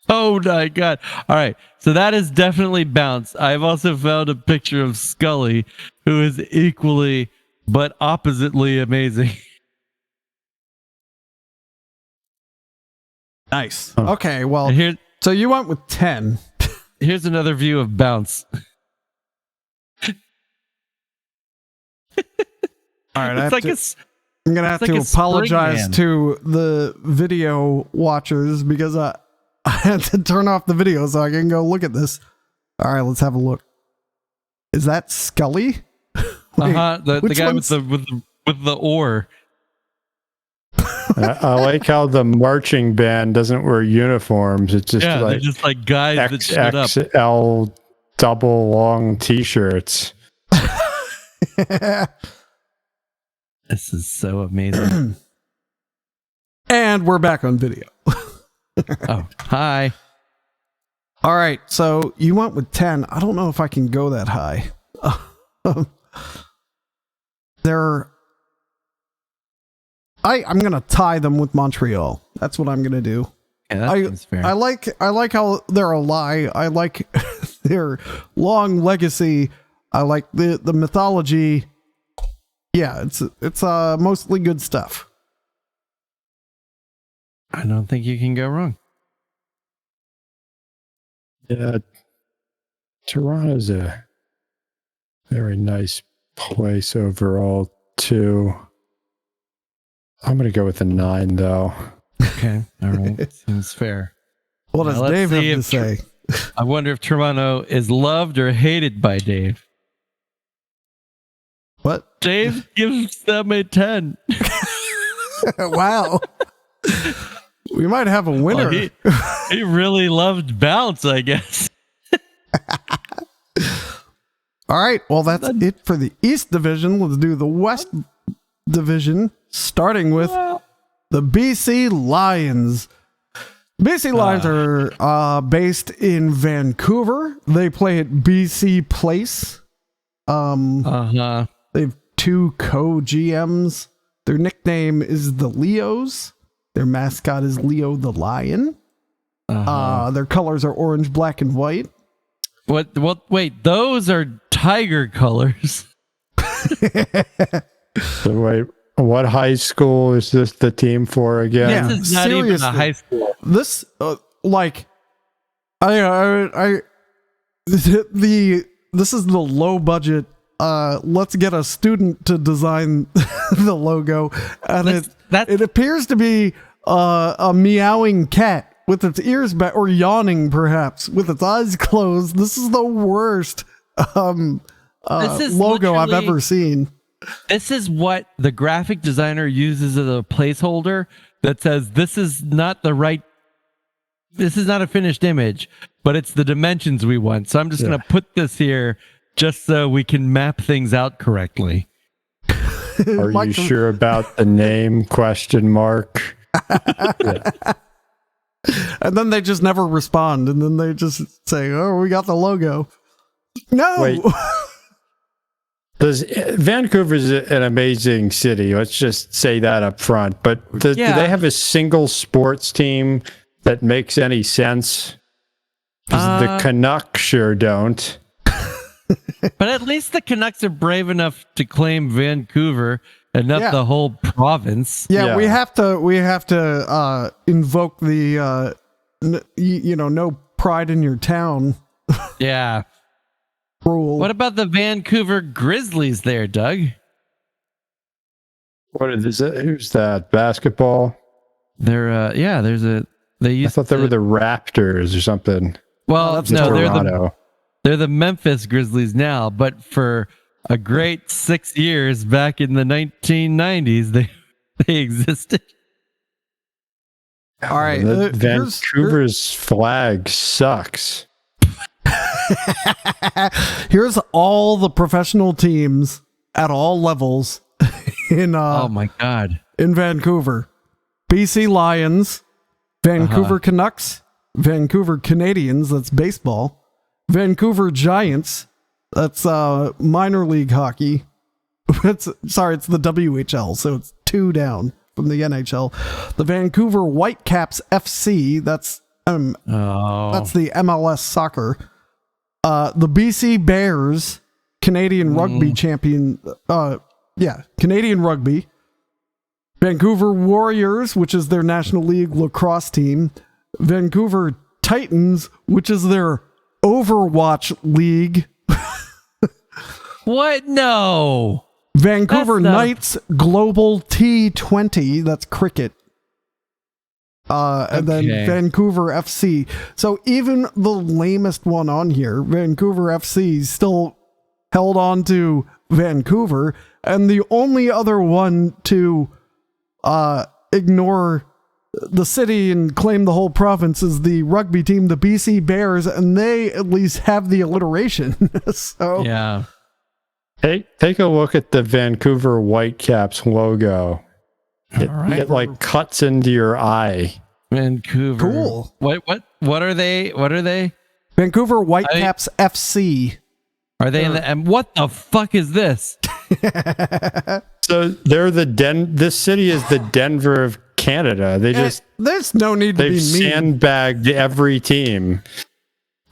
[SPEAKER 3] Oh my God. All right. So that is definitely Bounce. I've also found a picture of Scully, who is equally but oppositely amazing.
[SPEAKER 1] Nice. Okay, well, so you went with 10.
[SPEAKER 3] Here's another view of Bounce.
[SPEAKER 1] All right,
[SPEAKER 3] I'm
[SPEAKER 1] going to have to apologize to the video watchers because I had to turn off the video so I can go look at this. All right, let's have a look. Is that Scully?
[SPEAKER 3] The guy with the oar.
[SPEAKER 2] I like how the marching band doesn't wear uniforms. It's just
[SPEAKER 3] they're just like guys that shut up.
[SPEAKER 2] XL double long t-shirts.
[SPEAKER 3] This is so amazing.
[SPEAKER 1] And we're back on video.
[SPEAKER 3] Oh, hi.
[SPEAKER 1] All right, so you went with 10. I don't know if I can go that high. I'm going to tie them with Montreal. That's what I'm going to do.
[SPEAKER 3] Yeah, that seems fair.
[SPEAKER 1] I like how they're a lie. I like their long legacy. I like the mythology. Yeah, it's mostly good stuff.
[SPEAKER 3] I don't think you can go wrong.
[SPEAKER 2] Yeah, Toronto's a very nice place overall, too. I'm going to go with a 9, though.
[SPEAKER 3] Okay, all right. Seems fair.
[SPEAKER 1] What does Dave have to say?
[SPEAKER 3] I wonder if Toronto is loved or hated by Dave.
[SPEAKER 1] What?
[SPEAKER 3] Dave gives them a 10.
[SPEAKER 1] Wow. We might have a winner.
[SPEAKER 3] Well, he really loved Bounce, I guess.
[SPEAKER 1] All right. Well, that's it for the East Division. Let's do the West Division, starting with the BC Lions. BC Lions are based in Vancouver. They play at BC Place. They have 2 co-GMs. Their nickname is the Leos. Their mascot is Leo the Lion. Their colors are orange, black, and white.
[SPEAKER 3] What? Wait, those are tiger colors.
[SPEAKER 2] So wait, what high school is this the team for again?
[SPEAKER 1] Yeah,
[SPEAKER 3] This is not even a high school.
[SPEAKER 1] This, this is the low budget. Let's get a student to design the logo, and it appears to be a meowing cat with its ears back, or yawning perhaps with its eyes closed. This is the worst logo I've ever seen.
[SPEAKER 3] This is what the graphic designer uses as a placeholder that says this is not a finished image, but it's the dimensions we want. So I'm just going to put this here just so we can map things out correctly.
[SPEAKER 2] Are you sure about the name? Question mark.
[SPEAKER 1] And then they just never respond, and then they just say, "Oh, we got the logo." No.
[SPEAKER 2] Wait. Vancouver's an amazing city. Let's just say that up front. But do they have a single sports team that makes any sense? Because the Canucks sure don't.
[SPEAKER 3] But at least the Canucks are brave enough to claim Vancouver and not the whole province.
[SPEAKER 1] Yeah, we have to invoke the no pride in your town.
[SPEAKER 3] Yeah.
[SPEAKER 1] Rule.
[SPEAKER 3] What about the Vancouver Grizzlies there, Doug?
[SPEAKER 2] What is that? Who's that? Basketball?
[SPEAKER 3] They're
[SPEAKER 2] I thought they were the Raptors or something.
[SPEAKER 3] Well,
[SPEAKER 2] no,
[SPEAKER 3] they're the Memphis Grizzlies now, but for a great 6 years back in the 1990s, they existed.
[SPEAKER 1] All right,
[SPEAKER 2] Vancouver's flag sucks.
[SPEAKER 1] Here's all the professional teams at all levels in
[SPEAKER 3] oh my god,
[SPEAKER 1] in Vancouver. BC Lions, Vancouver Canucks, Vancouver Canadians, that's baseball. Vancouver Giants, that's minor league hockey. It's the WHL, so it's 2 down from the NHL. The Vancouver Whitecaps FC, that's the MLS soccer. The BC Bears, Canadian rugby champion, Canadian rugby. Vancouver Warriors, which is their National League lacrosse team. Vancouver Titans, which is their Overwatch league.
[SPEAKER 3] What? No.
[SPEAKER 1] Vancouver Knights Global T20, that's cricket. And then Vancouver FC. So even the lamest one on here, Vancouver FC, still held on to Vancouver, and the only other one to ignore the city and claim the whole province is the rugby team, the BC Bears, and they at least have the alliteration. So
[SPEAKER 3] yeah.
[SPEAKER 2] Take a look at the Vancouver Whitecaps logo. It like cuts into your eye.
[SPEAKER 3] Vancouver.
[SPEAKER 1] Cool.
[SPEAKER 3] What are they? What are they?
[SPEAKER 1] Vancouver Whitecaps FC.
[SPEAKER 3] Are they in the? And what the fuck is this?
[SPEAKER 2] So they're this city is the Denver of Canada.
[SPEAKER 1] There's no need to be mean.
[SPEAKER 2] They've sandbagged every team.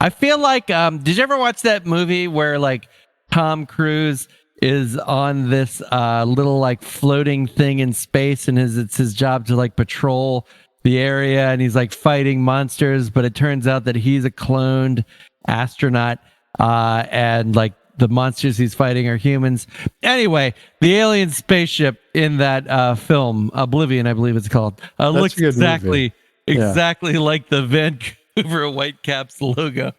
[SPEAKER 3] I feel like did you ever watch that movie where like Tom Cruise is on this little like floating thing in space, and it's his job to like patrol the area, and he's like fighting monsters, but it turns out that he's a cloned astronaut, and like the monsters he's fighting are humans. Anyway, the alien spaceship in that film, Oblivion, I believe it's called, looks exactly like the Vancouver Whitecaps logo.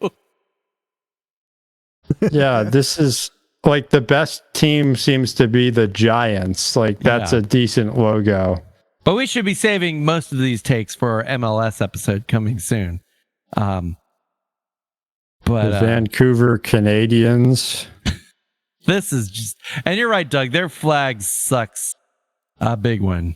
[SPEAKER 2] Yeah, this is like the best team seems to be the Giants. Like that's a decent logo.
[SPEAKER 3] But we should be saving most of these takes for our MLS episode coming soon.
[SPEAKER 2] But the Vancouver Canadians.
[SPEAKER 3] This is just, and you're right, Doug. Their flag sucks. A big one.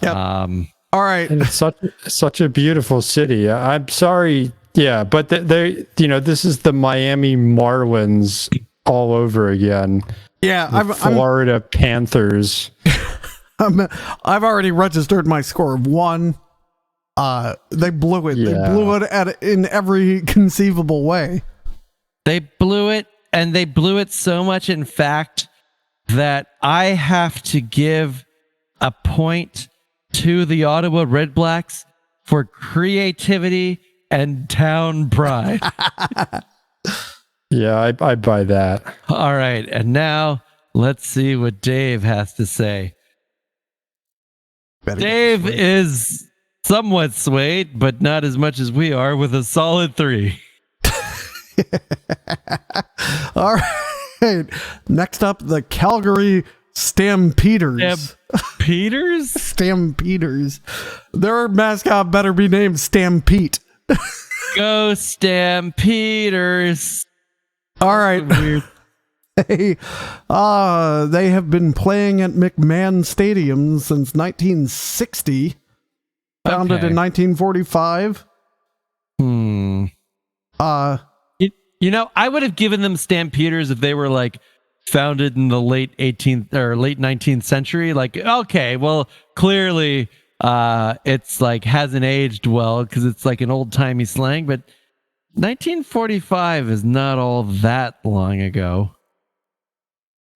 [SPEAKER 1] Yep. All right.
[SPEAKER 2] And it's such a beautiful city. I'm sorry. Yeah, but they this is the Miami Marlins all over again.
[SPEAKER 1] Yeah,
[SPEAKER 2] Florida Panthers.
[SPEAKER 1] I've already registered my score of 1. They blew it.
[SPEAKER 2] Yeah.
[SPEAKER 1] They blew it in every conceivable way.
[SPEAKER 3] They blew it, and they blew it so much, in fact, that I have to give a point to the Ottawa Redblacks for creativity and town pride.
[SPEAKER 2] Yeah, I buy that.
[SPEAKER 3] All right, and now let's see what Dave has to say. Dave is somewhat swayed, but not as much as we are, with a solid 3.
[SPEAKER 1] All right. Next up, the Calgary Stampeders.
[SPEAKER 3] Peters?
[SPEAKER 1] Stampeders. Their mascot better be named Stampede.
[SPEAKER 3] Go Stampeders.
[SPEAKER 1] All right.
[SPEAKER 3] Weird.
[SPEAKER 1] They have been playing at McMahon Stadium since 1960. Founded in 1945.
[SPEAKER 3] You know, I would have given them Stampeders if they were like founded in the late 18th or late 19th century. Like, okay, well, clearly it's like hasn't aged well because it's like an old timey slang, but 1945 is not all that long ago.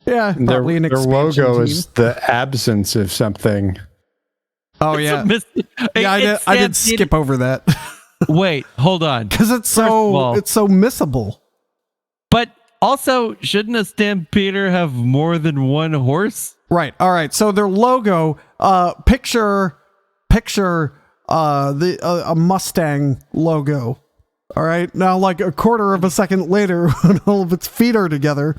[SPEAKER 1] Yeah,
[SPEAKER 2] Their
[SPEAKER 1] probably an
[SPEAKER 2] logo
[SPEAKER 1] expansion team.
[SPEAKER 2] is the absence of something.
[SPEAKER 1] Oh yeah, I did skip over that.
[SPEAKER 3] Wait, hold on.
[SPEAKER 1] Because it's so missable.
[SPEAKER 3] But also, shouldn't a Stampeder have more than one horse?
[SPEAKER 1] Right. All right. So their logo, picture a Mustang logo. All right. Now, like a quarter of a second later, when all of its feet are together.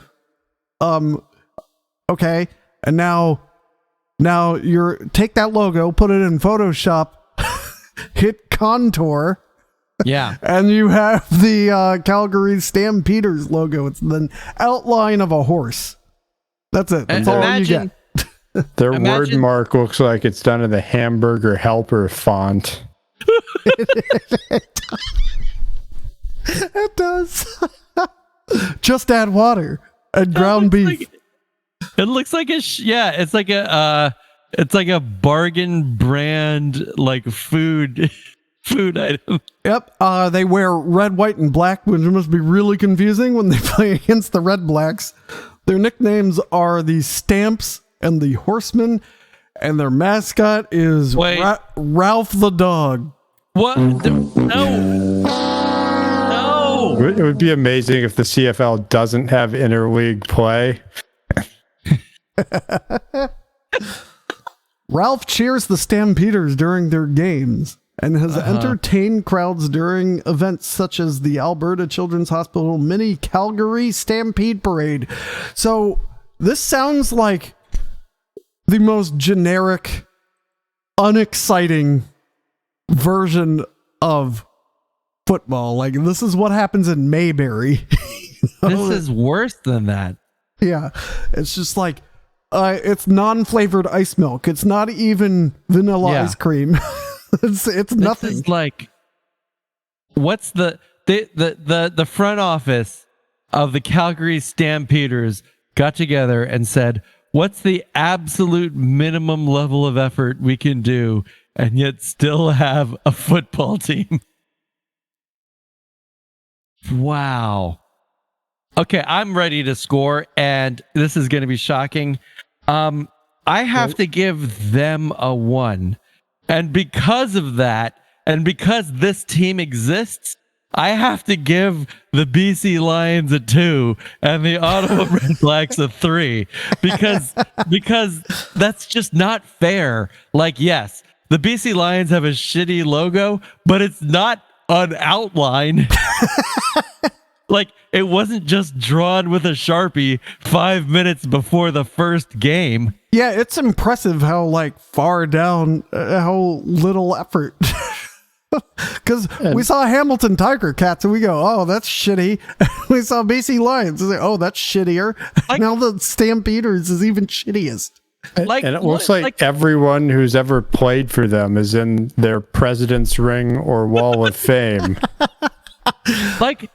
[SPEAKER 1] Okay. And now you're take that logo, put it in Photoshop, hit contour.
[SPEAKER 3] Yeah.
[SPEAKER 1] And you have the Calgary Stampeders logo. It's the outline of a horse. That's it. That's all you get.
[SPEAKER 2] Their word mark looks like it's done in the Hamburger Helper font.
[SPEAKER 1] It does. Just add water and ground beef.
[SPEAKER 3] It looks like it's like a bargain brand like food item.
[SPEAKER 1] Yep. They wear red, white, and black, which must be really confusing when they play against the Red Blacks. Their nicknames are the Stamps and the Horsemen, and their mascot is Ralph the Dog.
[SPEAKER 3] What? No.
[SPEAKER 2] It would be amazing if the CFL doesn't have interleague play.
[SPEAKER 1] Ralph cheers the Stampeders during their games and has entertained crowds during events such as the Alberta Children's Hospital Mini Calgary Stampede Parade. So this sounds like the most generic, unexciting version of football. Like, this is what happens in Mayberry.
[SPEAKER 3] This is worse than that.
[SPEAKER 1] Yeah. It's just like, it's non-flavored ice milk. It's not even vanilla ice cream. It's nothing.
[SPEAKER 3] This is like, what's the front office of the Calgary Stampeders got together and said, what's the absolute minimum level of effort we can do and yet still have a football team? Wow. Okay, I'm ready to score, and this is going to be shocking. I have to give them a 1. And because of that, and because this team exists, I have to give the BC Lions a 2 and the Ottawa Redblacks a 3 because that's just not fair. Like, yes, the BC Lions have a shitty logo, but it's not an outline. Like, it wasn't just drawn with a Sharpie 5 minutes before the first game.
[SPEAKER 1] Yeah, it's impressive how far down, how little effort. Because we saw Hamilton Tiger Cats and we go, oh, that's shitty. We saw BC Lions and say, oh, that's shittier. Now the Stampeders is even shittiest.
[SPEAKER 2] And it looks like everyone who's ever played for them is in their President's Ring or Wall of Fame.
[SPEAKER 3] Like,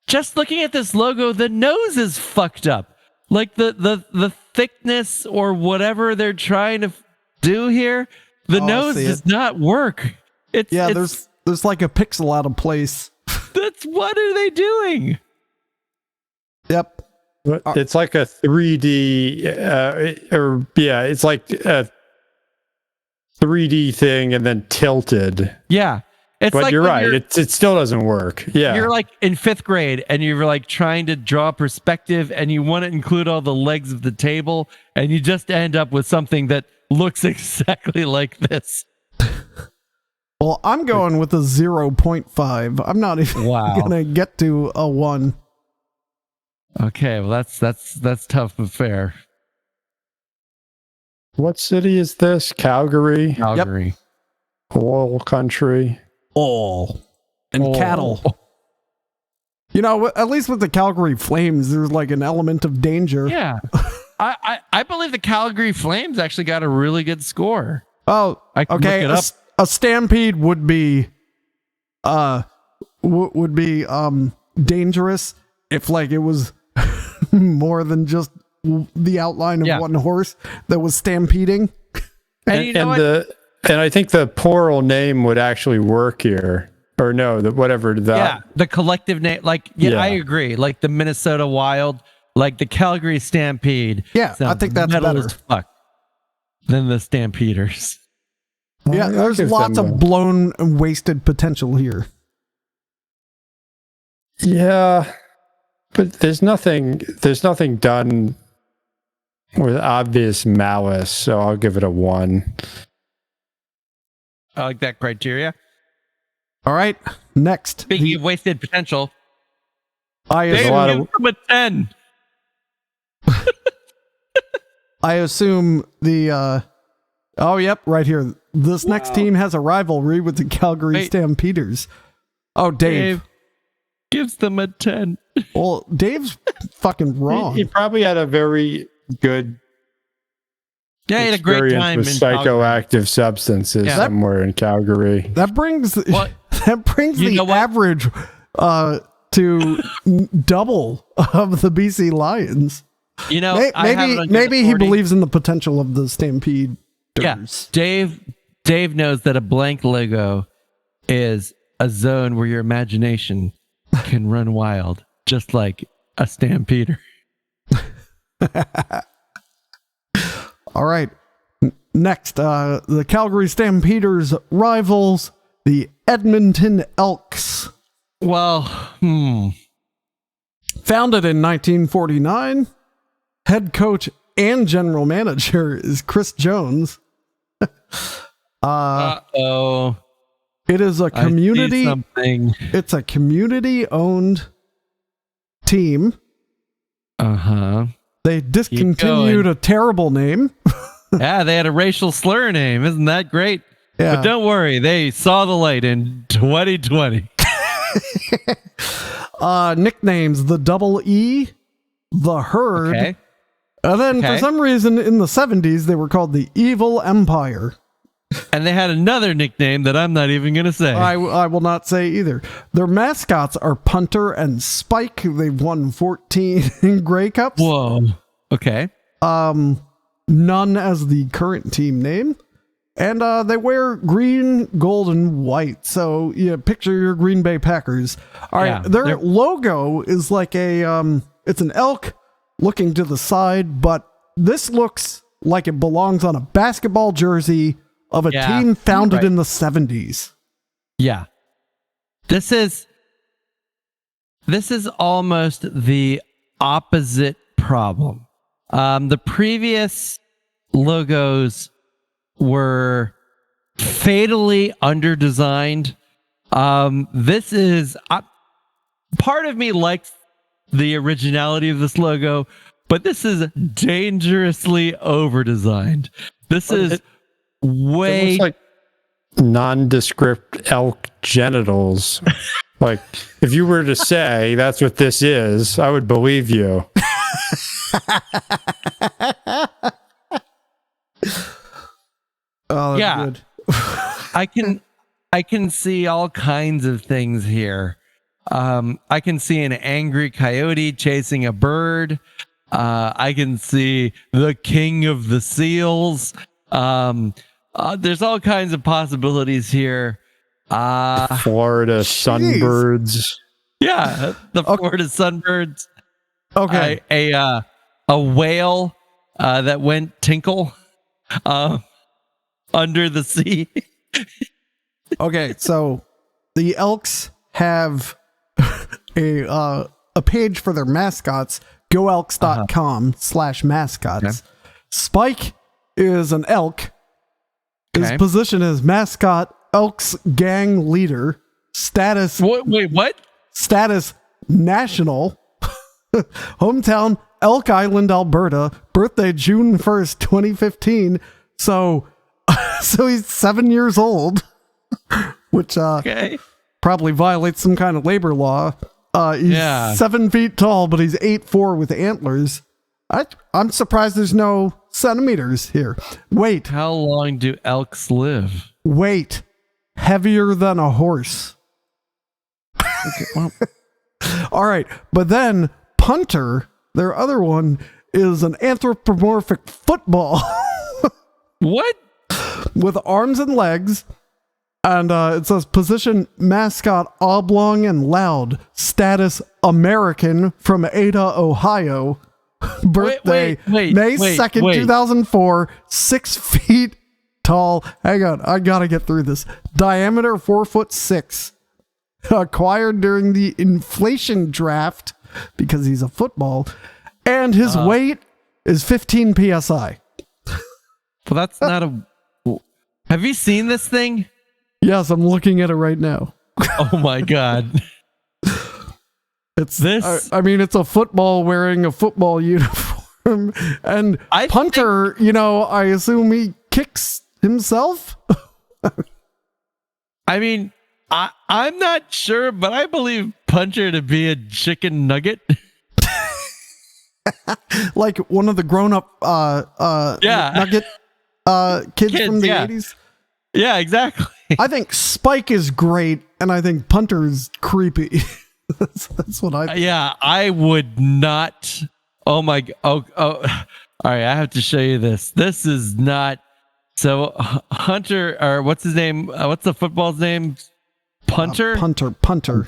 [SPEAKER 3] just looking at this logo, the nose is fucked up. Like the thickness or whatever they're trying to do here, the nose does not work. It's
[SPEAKER 1] there's like a pixel out of place.
[SPEAKER 3] What are they doing?
[SPEAKER 1] Yep.
[SPEAKER 2] It's like a 3D, it's like a 3D thing and then tilted.
[SPEAKER 3] Yeah. It's
[SPEAKER 2] but
[SPEAKER 3] like
[SPEAKER 2] you're right. It still doesn't work. Yeah.
[SPEAKER 3] You're like in 5th grade and you're like trying to draw perspective and you want to include all the legs of the table and you just end up with something that looks exactly like this.
[SPEAKER 1] Well, I'm going with a 0.5. I'm not even going to get to a 1.
[SPEAKER 3] Okay, well that's tough but fair.
[SPEAKER 2] What city is this? Calgary.
[SPEAKER 3] Calgary.
[SPEAKER 1] Yep.
[SPEAKER 2] Oil country.
[SPEAKER 1] Oil. And cattle. You know, at least with the Calgary Flames, there's like an element of danger.
[SPEAKER 3] Yeah. I believe the Calgary Flames actually got a really good score.
[SPEAKER 1] Oh, okay.
[SPEAKER 3] Look it up.
[SPEAKER 1] A stampede would be dangerous if like it was more than just the outline of one horse that was stampeding.
[SPEAKER 2] And I think the plural name would actually work here. Or no, the
[SPEAKER 3] collective name. Like, I agree. Like the Minnesota Wild, like the Calgary Stampede.
[SPEAKER 1] Yeah, I think that's better.
[SPEAKER 3] As fuck than the Stampeders.
[SPEAKER 1] Yeah, there's lots of blown and wasted potential here.
[SPEAKER 2] Yeah, but there's nothing done with obvious malice, so I'll give it a 1.
[SPEAKER 3] I like that criteria.
[SPEAKER 1] All right, next.
[SPEAKER 3] Speaking of wasted potential,
[SPEAKER 1] I
[SPEAKER 3] give them a 10.
[SPEAKER 1] I assume the right here. This next team has a rivalry with the Calgary Stampeders. Oh, Dave
[SPEAKER 3] gives them a 10.
[SPEAKER 1] Well, Dave's fucking wrong.
[SPEAKER 2] He probably had a very good
[SPEAKER 3] he had a great time
[SPEAKER 2] with psychoactive substances somewhere in Calgary.
[SPEAKER 1] That brings the average to double of the BC Lions.
[SPEAKER 3] You know,
[SPEAKER 1] maybe he believes in the potential of the Stampede.
[SPEAKER 3] Yeah, Dave knows that a blank logo is a zone where your imagination can run wild, just like a Stampeder.
[SPEAKER 1] All right. Next, the Calgary Stampeders rivals, the Edmonton Elks.
[SPEAKER 3] Well,
[SPEAKER 1] Founded in 1949, head coach and general manager is Chris Jones. It is a community. It's a community-owned team. They discontinued a terrible name.
[SPEAKER 3] Yeah, they had a racial slur name. Isn't that great?
[SPEAKER 1] Yeah.
[SPEAKER 3] But don't worry, they saw the light in 2020.
[SPEAKER 1] Nicknames: the Double E, the Herd.
[SPEAKER 3] Okay.
[SPEAKER 1] And then for some reason in the 70s, they were called the Evil Empire.
[SPEAKER 3] And they had another nickname that I'm not even going to say.
[SPEAKER 1] I will not say either. Their mascots are Punter and Spike. They've won 14 Grey Cups.
[SPEAKER 3] Whoa. Okay.
[SPEAKER 1] None as the current team name. And they wear green, gold, and white. So, picture your Green Bay Packers. All right, their logo is like it's an elk looking to the side, but this looks like it belongs on a basketball jersey of a team founded in the 70s.
[SPEAKER 3] Yeah. This is almost the opposite problem. The previous logos were fatally underdesigned. This is part of me likes the originality of this logo, but this is dangerously overdesigned. This is way.
[SPEAKER 2] nondescript elk genitals. Like, if you were to say that's what this is, I would believe you.
[SPEAKER 1] Oh, that's
[SPEAKER 3] Yeah.
[SPEAKER 1] good.
[SPEAKER 3] I can see all kinds of things here. I can see an angry coyote chasing a bird. I can see the king of the seals. There's all kinds of possibilities here.
[SPEAKER 2] Florida sunbirds.
[SPEAKER 3] Yeah, the Florida sunbirds.
[SPEAKER 1] Okay.
[SPEAKER 3] A whale that went tinkle under the sea.
[SPEAKER 1] Okay, so the Elks have a page for their mascots, goelks.com/mascots.
[SPEAKER 3] Okay.
[SPEAKER 1] Spike is an elk. His
[SPEAKER 3] Okay.
[SPEAKER 1] position is mascot, Elks gang leader, status
[SPEAKER 3] Wait, what?
[SPEAKER 1] status national, hometown Elk Island, Alberta, birthday June 1st, 2015. So he's 7 years old, which
[SPEAKER 3] Okay.
[SPEAKER 1] probably violates some kind of labor law. He's
[SPEAKER 3] Yeah.
[SPEAKER 1] 7 feet tall, but he's 8'4" with antlers. I'm surprised there's no centimeters here. Wait,
[SPEAKER 3] How long do elks live?
[SPEAKER 1] heavier than a horse.
[SPEAKER 3] Okay, well,
[SPEAKER 1] All right, but then punter, their other one, is an anthropomorphic football
[SPEAKER 3] what?
[SPEAKER 1] with arms and legs. And it says position mascot oblong and loud, status American from Ada, Ohio. Birthday
[SPEAKER 3] wait,
[SPEAKER 1] May
[SPEAKER 3] wait,
[SPEAKER 1] 2nd,
[SPEAKER 3] wait.
[SPEAKER 1] 2004, 6 feet tall. Hang on, I gotta get through this. Diameter 4'6". Acquired during the inflation draft because he's a football. And his weight is 15 psi.
[SPEAKER 3] Well, that's not a. Have you seen this thing?
[SPEAKER 1] Yes, I'm looking at it right now.
[SPEAKER 3] Oh my god!
[SPEAKER 1] It's
[SPEAKER 3] This-
[SPEAKER 1] I mean, it's a football wearing a football uniform, and
[SPEAKER 3] I
[SPEAKER 1] punter. I assume he kicks himself.
[SPEAKER 3] I mean, I'm not sure, but I believe Puncher to be a chicken nugget.
[SPEAKER 1] Like one of the grown-up
[SPEAKER 3] Yeah.
[SPEAKER 1] nugget kids from the
[SPEAKER 3] yeah.
[SPEAKER 1] 80s.
[SPEAKER 3] Yeah, exactly.
[SPEAKER 1] I think Spike is great, and I think Punter is creepy. that's what I think.
[SPEAKER 3] Yeah, I would not. Oh my. Oh. All right, I have to show you this. This is not. So Hunter, or what's his name? What's the football's name? Punter.
[SPEAKER 1] Punter.
[SPEAKER 3] Punter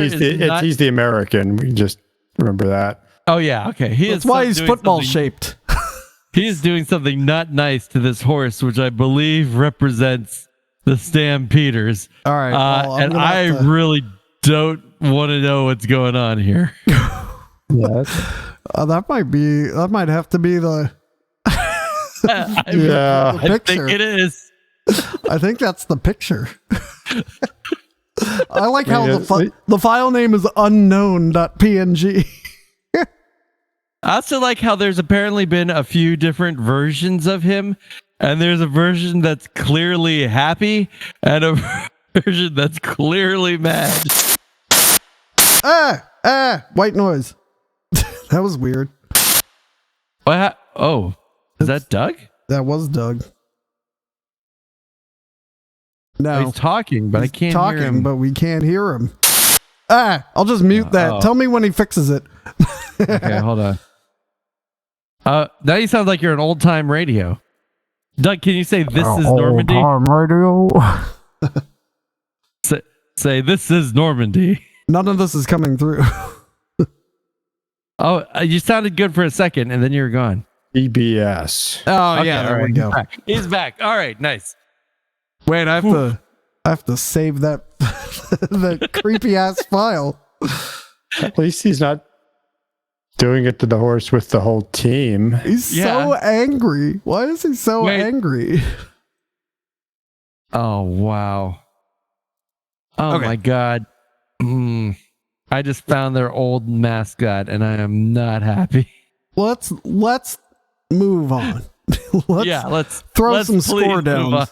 [SPEAKER 2] He's
[SPEAKER 3] is not.
[SPEAKER 2] the American. We just remember that.
[SPEAKER 3] Oh yeah, okay.
[SPEAKER 1] That's why he's football shaped.
[SPEAKER 3] He is doing something not nice to this horse, which I believe represents the Stampeders.
[SPEAKER 1] All right, well, I'm
[SPEAKER 3] and
[SPEAKER 1] gonna
[SPEAKER 3] I
[SPEAKER 1] have to-
[SPEAKER 3] really don't want to know what's going on here.
[SPEAKER 2] Yes.
[SPEAKER 1] That might have to be the
[SPEAKER 2] Yeah.
[SPEAKER 3] I
[SPEAKER 1] picture.
[SPEAKER 3] think it is.
[SPEAKER 1] I think that's the picture. I like how
[SPEAKER 2] Wait,
[SPEAKER 1] the file name is unknown.png.
[SPEAKER 3] I also like how there's apparently been a few different versions of him, and there's a version that's clearly happy and a version that's clearly mad.
[SPEAKER 1] White noise. That was weird.
[SPEAKER 3] What? Oh, is that Doug?
[SPEAKER 1] That was Doug.
[SPEAKER 3] Oh,
[SPEAKER 1] No,
[SPEAKER 3] he's talking, but I can't hear him.
[SPEAKER 1] but we can't hear him. I'll just mute that.
[SPEAKER 3] Uh-oh.
[SPEAKER 1] Tell me when he fixes it.
[SPEAKER 3] Okay, hold on. Now you sound like you're an old time radio. Doug, can you say this is Normandy?
[SPEAKER 1] Radio.
[SPEAKER 3] Say this is Normandy.
[SPEAKER 1] None of this is coming through.
[SPEAKER 3] Oh, you sounded good for a second, and then you were gone.
[SPEAKER 2] EBS.
[SPEAKER 1] Oh
[SPEAKER 3] Okay,
[SPEAKER 1] yeah,
[SPEAKER 3] all
[SPEAKER 1] there
[SPEAKER 3] right,
[SPEAKER 1] we go.
[SPEAKER 3] He's back. All right, nice.
[SPEAKER 1] Wait, I have to save that the creepy ass file.
[SPEAKER 2] At least he's not doing it to the horse with the whole team.
[SPEAKER 1] He's so angry. Why is he so
[SPEAKER 3] Wait.
[SPEAKER 1] angry?
[SPEAKER 3] Oh wow. Oh
[SPEAKER 1] Okay.
[SPEAKER 3] my god. I just found their old mascot, and I am not happy.
[SPEAKER 1] Let's move on. Let's
[SPEAKER 3] Let's
[SPEAKER 1] throw
[SPEAKER 3] let's
[SPEAKER 1] some
[SPEAKER 3] please
[SPEAKER 1] score
[SPEAKER 3] move
[SPEAKER 1] downs.
[SPEAKER 3] on.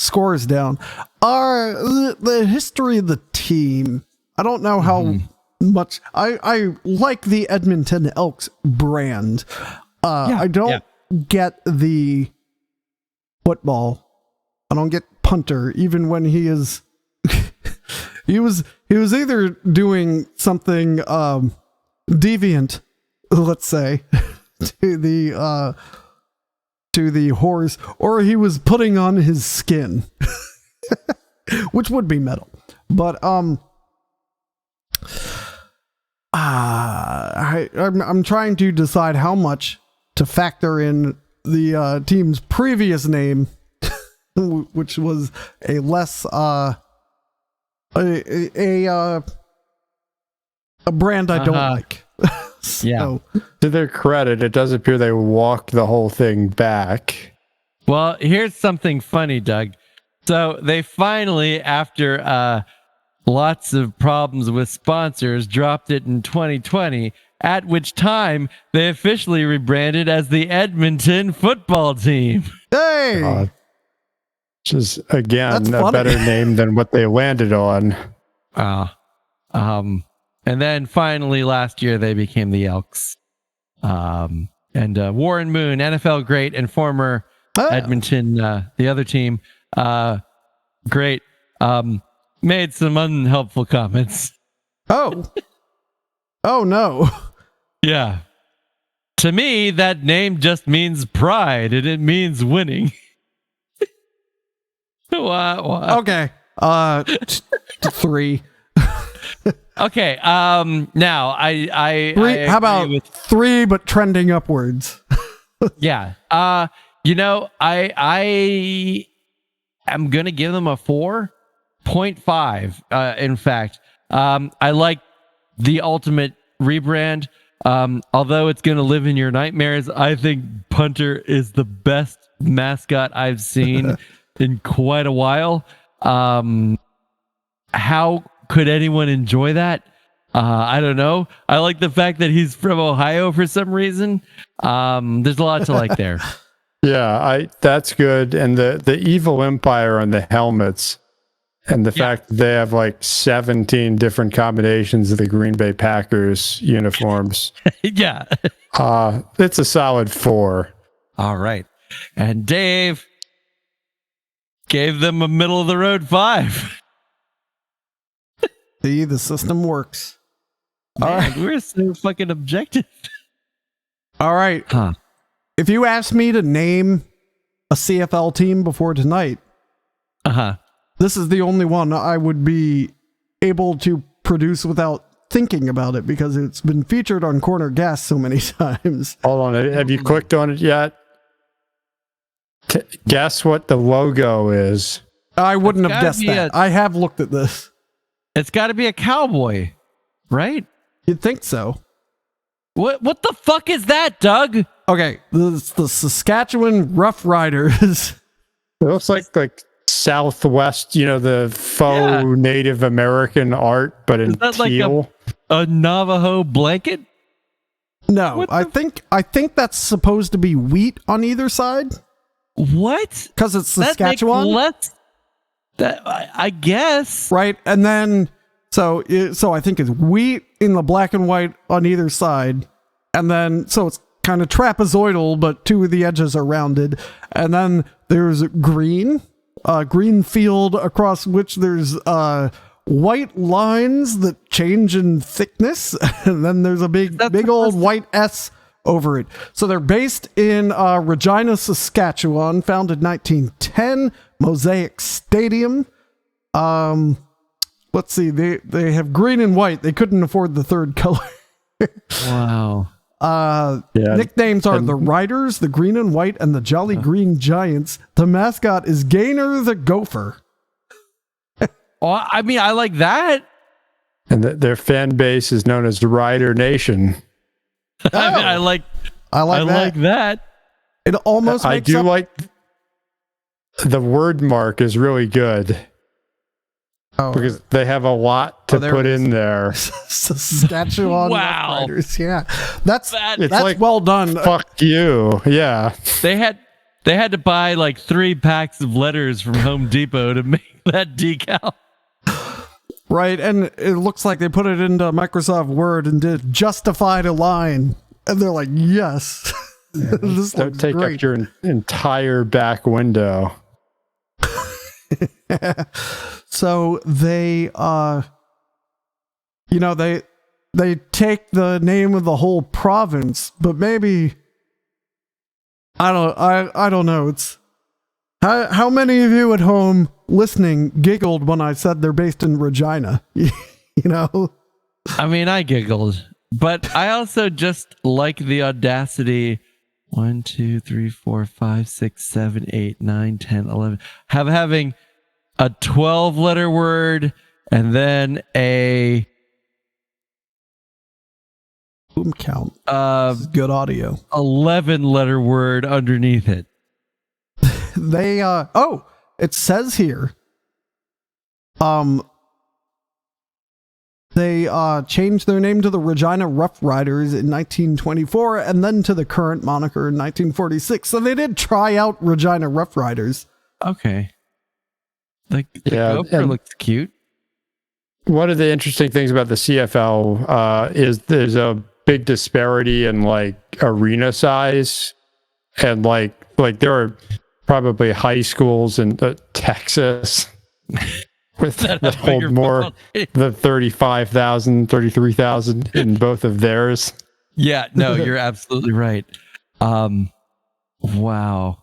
[SPEAKER 1] scores down. The history of the team. I don't know how much I like the Edmonton Elks brand. I don't get the football. I don't get punter, even when he is. he was either doing something deviant, let's say, to the horse, or he was putting on his skin, which would be metal. But I'm trying to decide how much to factor in the team's previous name, which was a less a brand I don't like. So,
[SPEAKER 2] to their credit, it does appear they walked the whole thing back.
[SPEAKER 3] Well, here's something funny, Doug. So they finally, after lots of problems with sponsors, dropped it in 2020, at which time they officially rebranded as the Edmonton football team.
[SPEAKER 1] Hey!
[SPEAKER 2] Which is, again, a better name than what they landed on.
[SPEAKER 3] And then finally last year they became the Elks. And Warren Moon, NFL great and former Edmonton, the other team, great, made some unhelpful comments.
[SPEAKER 1] Oh no.
[SPEAKER 3] Yeah. To me, that name just means pride, and it means winning.
[SPEAKER 1] Okay. 3.
[SPEAKER 3] Okay. Now I
[SPEAKER 1] 3. How about 3, but trending upwards?
[SPEAKER 3] Yeah. I am gonna give them a 4.5. In fact, I like the ultimate rebrand. Although it's gonna live in your nightmares, I think Punter is the best mascot I've seen in quite a while. How could anyone enjoy that? I don't know. I like the fact that he's from Ohio for some reason. There's a lot to like there.
[SPEAKER 2] Yeah, that's good. And the evil empire on the helmets, and the fact that they have like 17 different combinations of the Green Bay Packers uniforms.
[SPEAKER 3] Yeah.
[SPEAKER 2] It's a solid 4.
[SPEAKER 3] All right. And Dave gave them a middle of the road 5.
[SPEAKER 1] See, the system works.
[SPEAKER 3] Man, all right. We're so fucking objective.
[SPEAKER 1] All right.
[SPEAKER 3] Huh.
[SPEAKER 1] If you asked me to name a CFL team before tonight, this is the only one I would be able to produce without thinking about it, because it's been featured on Corner Gas so many times.
[SPEAKER 2] Hold on. Have you clicked on it yet? Guess what the logo is.
[SPEAKER 1] I wouldn't have guessed that. I have looked at this.
[SPEAKER 3] It's got to be a cowboy, right?
[SPEAKER 1] You'd think so.
[SPEAKER 3] What the fuck is that, Doug?
[SPEAKER 1] Okay, it's the Saskatchewan Rough Riders.
[SPEAKER 2] It looks like Southwest, the faux Native American art, but in teal.
[SPEAKER 3] Like a Navajo blanket?
[SPEAKER 1] No, I think that's supposed to be wheat on either side.
[SPEAKER 3] What?
[SPEAKER 1] Because it's Saskatchewan.
[SPEAKER 3] I guess.
[SPEAKER 1] Right, and then so I think it's wheat in the black and white on either side, and then so it's kind of trapezoidal, but 2 of the edges are rounded, and then there's green field across which there's white lines that change in thickness, and then there's a big old white S over it. So they're based in Regina, Saskatchewan, founded 1910, Mosaic Stadium. Let's see, they have green and white. They couldn't afford the third color.
[SPEAKER 3] Wow.
[SPEAKER 1] Nicknames are the Riders, the Green and White, and the Jolly Green Giants. The mascot is Gainer the Gopher.
[SPEAKER 3] I mean, I like that.
[SPEAKER 2] And their fan base is known as the Rider Nation.
[SPEAKER 3] I like that.
[SPEAKER 1] It almost makes
[SPEAKER 2] I do like the word mark is really good. Because they have a lot to put in there.
[SPEAKER 1] Saskatchewan Riders. Yeah. That's
[SPEAKER 2] like,
[SPEAKER 1] well done.
[SPEAKER 2] Fuck you. Yeah.
[SPEAKER 3] They had They had to buy like 3 packs of letters from Home Depot to make that decal.
[SPEAKER 1] Right, and it looks like they put it into Microsoft Word and did justified a line. And they're like, yes. This
[SPEAKER 2] Don't
[SPEAKER 1] looks
[SPEAKER 2] take
[SPEAKER 1] great.
[SPEAKER 2] up your entire back window.
[SPEAKER 1] So they they take the name of the whole province, but maybe I don't know. It's how many of you at home listening giggled when I said they're based in Regina? You know?
[SPEAKER 3] I mean, I giggled, but I also just like the audacity. 1, 2, 3, 4, 5, 6, 7, 8, 9, 10, 11. Having a 12-letter word and then a
[SPEAKER 1] Boom count. This is good audio.
[SPEAKER 3] 11-letter word underneath it.
[SPEAKER 1] They it says here they changed their name to the Regina Rough Riders in 1924 and then to the current moniker in 1946. So they did try out Regina Rough Riders.
[SPEAKER 3] Okay. The
[SPEAKER 2] Yeah,
[SPEAKER 3] gopher
[SPEAKER 2] and-
[SPEAKER 3] looks cute.
[SPEAKER 2] One of the interesting things about the CFL is there's a big disparity in like arena size, and like there are probably high schools in Texas that hold more than 35,000, 33,000 in both of theirs.
[SPEAKER 3] Yeah, no, you're absolutely right. Wow.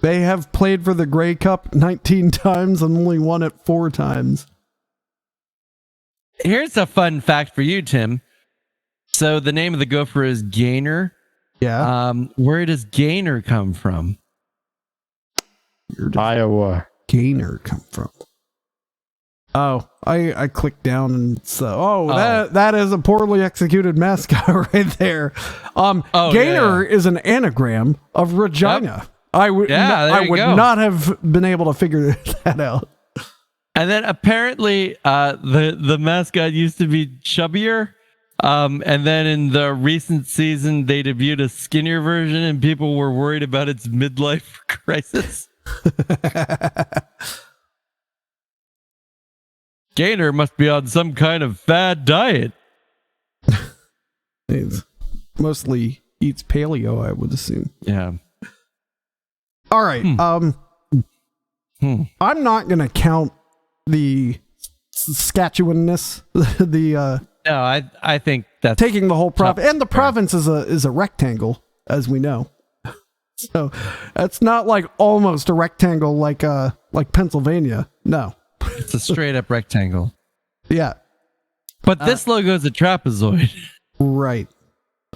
[SPEAKER 1] They have played for the Grey Cup 19 times and only won it 4 times.
[SPEAKER 3] Here's a fun fact for you, Tim. So the name of the gopher is Gainer.
[SPEAKER 1] Yeah.
[SPEAKER 3] Where does Gainer come from?
[SPEAKER 1] Where did
[SPEAKER 2] Iowa.
[SPEAKER 1] Gainer come from? Oh, I clicked down and so that is a poorly executed mascot right there. Gainer is an anagram of Regina.
[SPEAKER 3] Yep.
[SPEAKER 1] I would
[SPEAKER 3] go.
[SPEAKER 1] not have been able to figure that out.
[SPEAKER 3] And then apparently the mascot used to be chubbier. And then in the recent season, they debuted a skinnier version and people were worried about its midlife crisis. Gainer must be on some kind of fad diet.
[SPEAKER 1] He mostly eats paleo, I would assume.
[SPEAKER 3] Yeah.
[SPEAKER 1] All right. I'm not going to count the Saskatchewanness, the
[SPEAKER 3] No, I think that's
[SPEAKER 1] taking the whole province, and the province is a rectangle, as we know. So it's not like almost a rectangle like Pennsylvania. No.
[SPEAKER 3] it's a straight up rectangle.
[SPEAKER 1] Yeah.
[SPEAKER 3] But this logo is a trapezoid.
[SPEAKER 1] Right.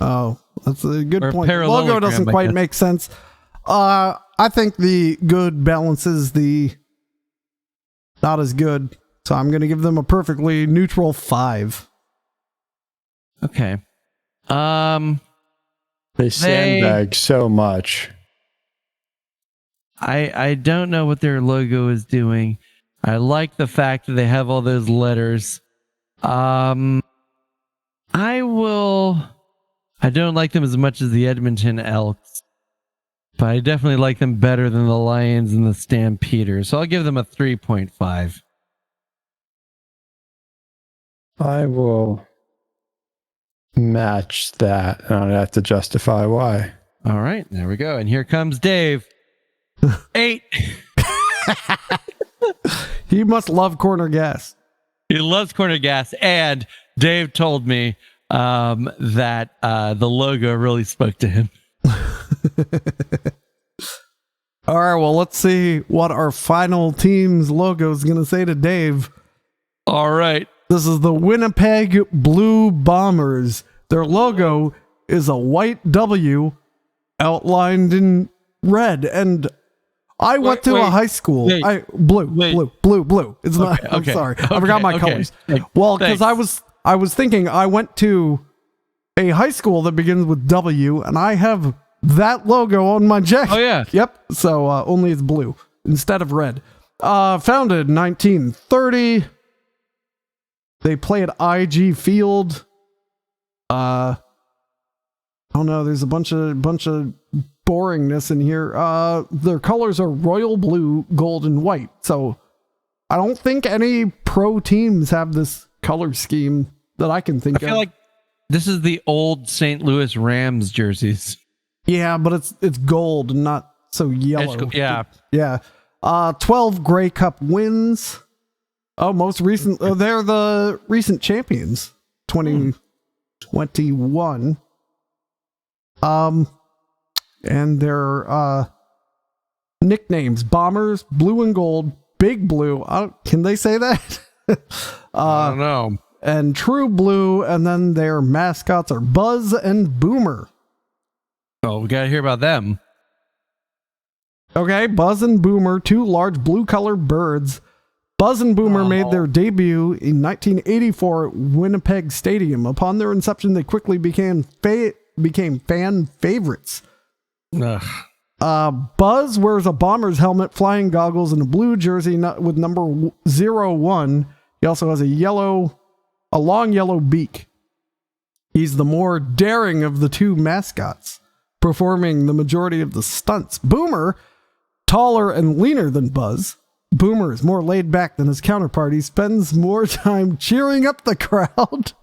[SPEAKER 1] Oh, that's a good
[SPEAKER 3] Or
[SPEAKER 1] point. The
[SPEAKER 3] parallelogram,
[SPEAKER 1] logo doesn't
[SPEAKER 3] I
[SPEAKER 1] quite
[SPEAKER 3] guess.
[SPEAKER 1] make sense. I think the good balances the not as good. So I'm going to give them a perfectly neutral 5.
[SPEAKER 3] Okay.
[SPEAKER 2] They sandbag so much.
[SPEAKER 3] I don't know what their logo is doing. I like the fact that they have all those letters. I don't like them as much as the Edmonton Elks, but I definitely like them better than the Lions and the Stampeders. So I'll give them a 3.5.
[SPEAKER 2] I will match that, and I'd have to justify why.
[SPEAKER 3] All right, there we go. And here comes Dave. 8.
[SPEAKER 1] He must love corner gas.
[SPEAKER 3] He loves corner gas, and Dave told me that the logo really spoke to him.
[SPEAKER 1] All right, well, let's see what our final team's logo is going to say to Dave.
[SPEAKER 3] All right.
[SPEAKER 1] This is the Winnipeg Blue Bombers. Their logo is a white W outlined in red. And I went to a high school. Blue. It's not. I'm sorry. I forgot my colors. Well, because I was thinking I went to a high school that begins with W, and I have that logo on my jacket.
[SPEAKER 3] Oh yeah.
[SPEAKER 1] Yep. So only it's blue instead of red. Founded 1930. They play at IG Field. Oh no, there's a bunch of boringness in here. Their colors are royal blue, gold, and white. So I don't think any pro teams have this color scheme that I can think of.
[SPEAKER 3] I feel like this is the old St. Louis Rams jerseys.
[SPEAKER 1] Yeah, but it's gold and not so yellow.
[SPEAKER 3] Yeah.
[SPEAKER 1] Yeah. 12 Grey Cup wins. Oh, most recent. They're the recent champions. 2021. And their nicknames: Bombers, Blue and Gold, Big Blue. Can they say that?
[SPEAKER 3] I don't know.
[SPEAKER 1] And True Blue. And then their mascots are Buzz and Boomer.
[SPEAKER 3] Oh, we got to hear about them.
[SPEAKER 1] Okay, Buzz and Boomer, two large blue-colored birds. Buzz and Boomer made their debut in 1984 at Winnipeg Stadium. Upon their inception, they quickly became fan favorites.
[SPEAKER 3] Ugh.
[SPEAKER 1] Buzz wears a Bombers helmet, flying goggles, and a blue jersey with number 01. He also has a long yellow beak. He's the more daring of the two mascots, performing the majority of the stunts. Boomer, taller and leaner than Buzz. Boomer is more laid back than his counterpart. He spends more time cheering up the crowd.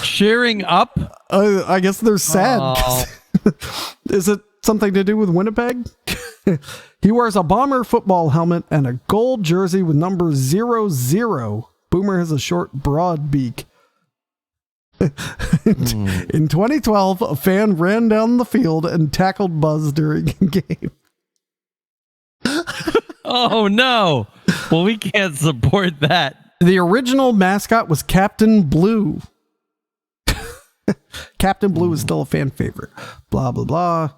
[SPEAKER 3] Cheering up?
[SPEAKER 1] I guess they're sad.
[SPEAKER 3] Oh.
[SPEAKER 1] Is it something to do with Winnipeg? He wears a Bomber football helmet and a gold jersey with number 00. Boomer has a short, broad beak. In 2012, a fan ran down the field and tackled Buzz during a game.
[SPEAKER 3] Oh, no. Well, we can't support that.
[SPEAKER 1] The original mascot was Captain Blue. Captain Blue is still a fan favorite. Blah, blah, blah.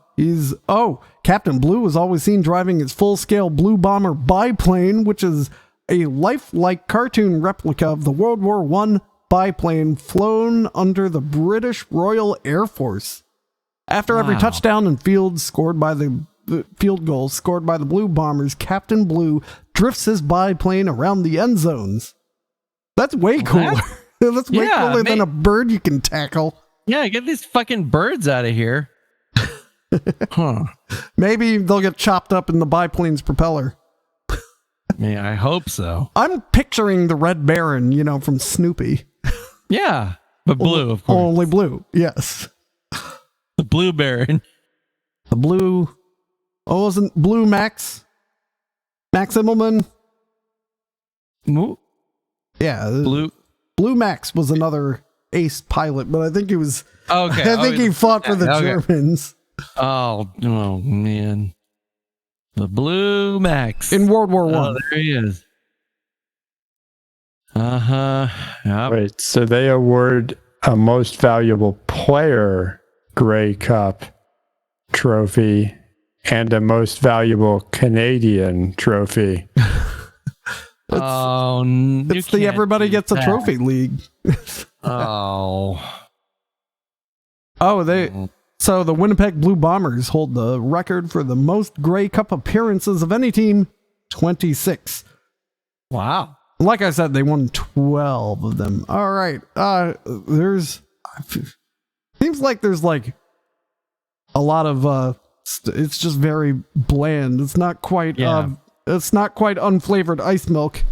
[SPEAKER 1] Captain Blue was always seen driving his full-scale Blue Bomber biplane, which is a lifelike cartoon replica of the World War I biplane flown under the British Royal Air Force. After every touchdown and field goals scored by the Blue Bombers, Captain Blue drifts his biplane around the end zones. That's way cooler. That's way cooler than a bird you can tackle.
[SPEAKER 3] Yeah, get these fucking birds out of here. Huh.
[SPEAKER 1] Maybe they'll get chopped up in the biplane's propeller.
[SPEAKER 3] Yeah, I hope so.
[SPEAKER 1] I'm picturing the Red Baron, from Snoopy.
[SPEAKER 3] Yeah, but blue, of course.
[SPEAKER 1] Only blue, yes.
[SPEAKER 3] The Blue Baron.
[SPEAKER 1] The blue... Oh, wasn't Blue Max? Max Immelman? Yeah. Blue Max was another ace pilot, but I think he was...
[SPEAKER 3] Okay.
[SPEAKER 1] I think he fought for the Germans.
[SPEAKER 3] Oh, man. The Blue Max.
[SPEAKER 1] In World War I.
[SPEAKER 3] Oh, there he is. Uh-huh. Yep.
[SPEAKER 2] Wait, so they award a most valuable player Grey Cup trophy and a most valuable Canadian trophy.
[SPEAKER 1] It's the everybody gets a trophy league.
[SPEAKER 3] Oh.
[SPEAKER 1] So the Winnipeg Blue Bombers hold the record for the most Grey Cup appearances of any team, 26.
[SPEAKER 3] Wow.
[SPEAKER 1] Like I said, they won 12 of them. All right. Seems like there's like a lot of it's just very bland. It's not quite unflavored ice milk.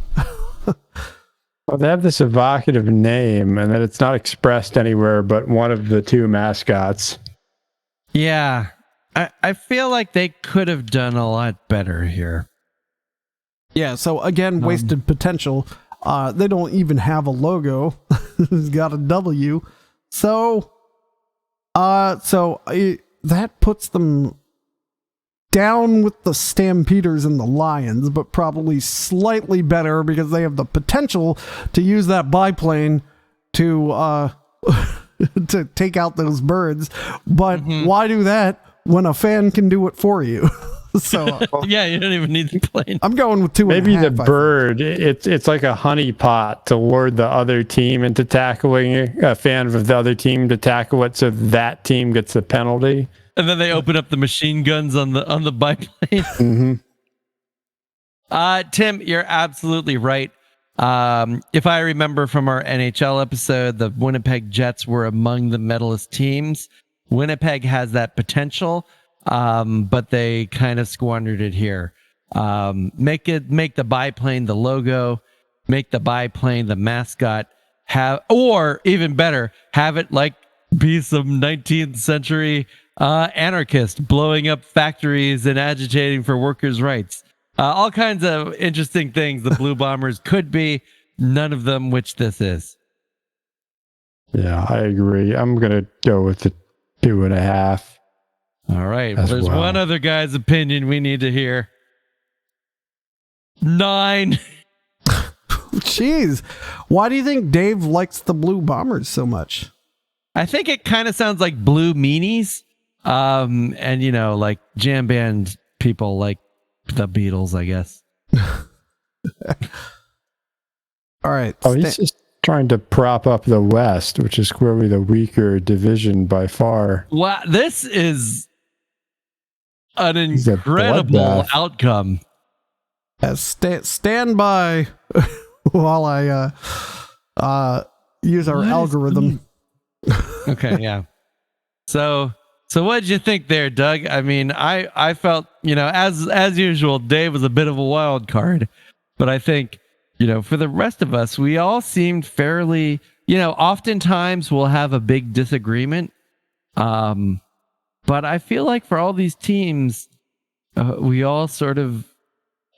[SPEAKER 2] Well, they have this evocative name, and then it's not expressed anywhere but one of the two mascots.
[SPEAKER 3] Yeah. I feel like they could have done a lot better here.
[SPEAKER 1] Yeah, so again, wasted potential. They don't even have a logo. It's got a W. So that puts them down with the Stampeders and the Lions, but probably slightly better because they have the potential to use that biplane to to take out those birds. But why do that when a fan can do it for you? So
[SPEAKER 3] yeah, you don't even need the plane.
[SPEAKER 1] I'm going with 2.5.
[SPEAKER 2] Maybe the bird, it's like a honey pot to lure the other team into tackling a fan of the other team to tackle it, so that team gets the penalty.
[SPEAKER 3] And then they open up the machine guns on the biplane. Tim, you're absolutely right. If I remember from our NHL episode, the Winnipeg Jets were among the medalist teams. Winnipeg has that potential. but they kind of squandered it here. Make the biplane the logo, make the biplane the mascot, or even better, have it like be some 19th century anarchist blowing up factories and agitating for workers' rights. All kinds of interesting things the Blue Bombers could be, none of them which this is.
[SPEAKER 2] Yeah, I agree. I'm going to go with the 2.5.
[SPEAKER 3] All right. Well, there's one other guy's opinion we need to hear. 9.
[SPEAKER 1] Jeez. Why do you think Dave likes the Blue Bombers so much?
[SPEAKER 3] I think it kind of sounds like Blue Meanies. And, you know, like jam band people like the Beatles, I guess.
[SPEAKER 1] All right.
[SPEAKER 2] Oh, he's just trying to prop up the West, which is clearly the weaker division by far.
[SPEAKER 3] Wow, this is an incredible outcome.
[SPEAKER 1] Stand by while I use our algorithm.
[SPEAKER 3] Okay, yeah. So what did you think there, Doug? I mean, I felt, you know, as usual, Dave was a bit of a wild card, but I think, you know, for the rest of us, we all seemed fairly, you know, oftentimes we'll have a big disagreement. But I feel like for all these teams, we all sort of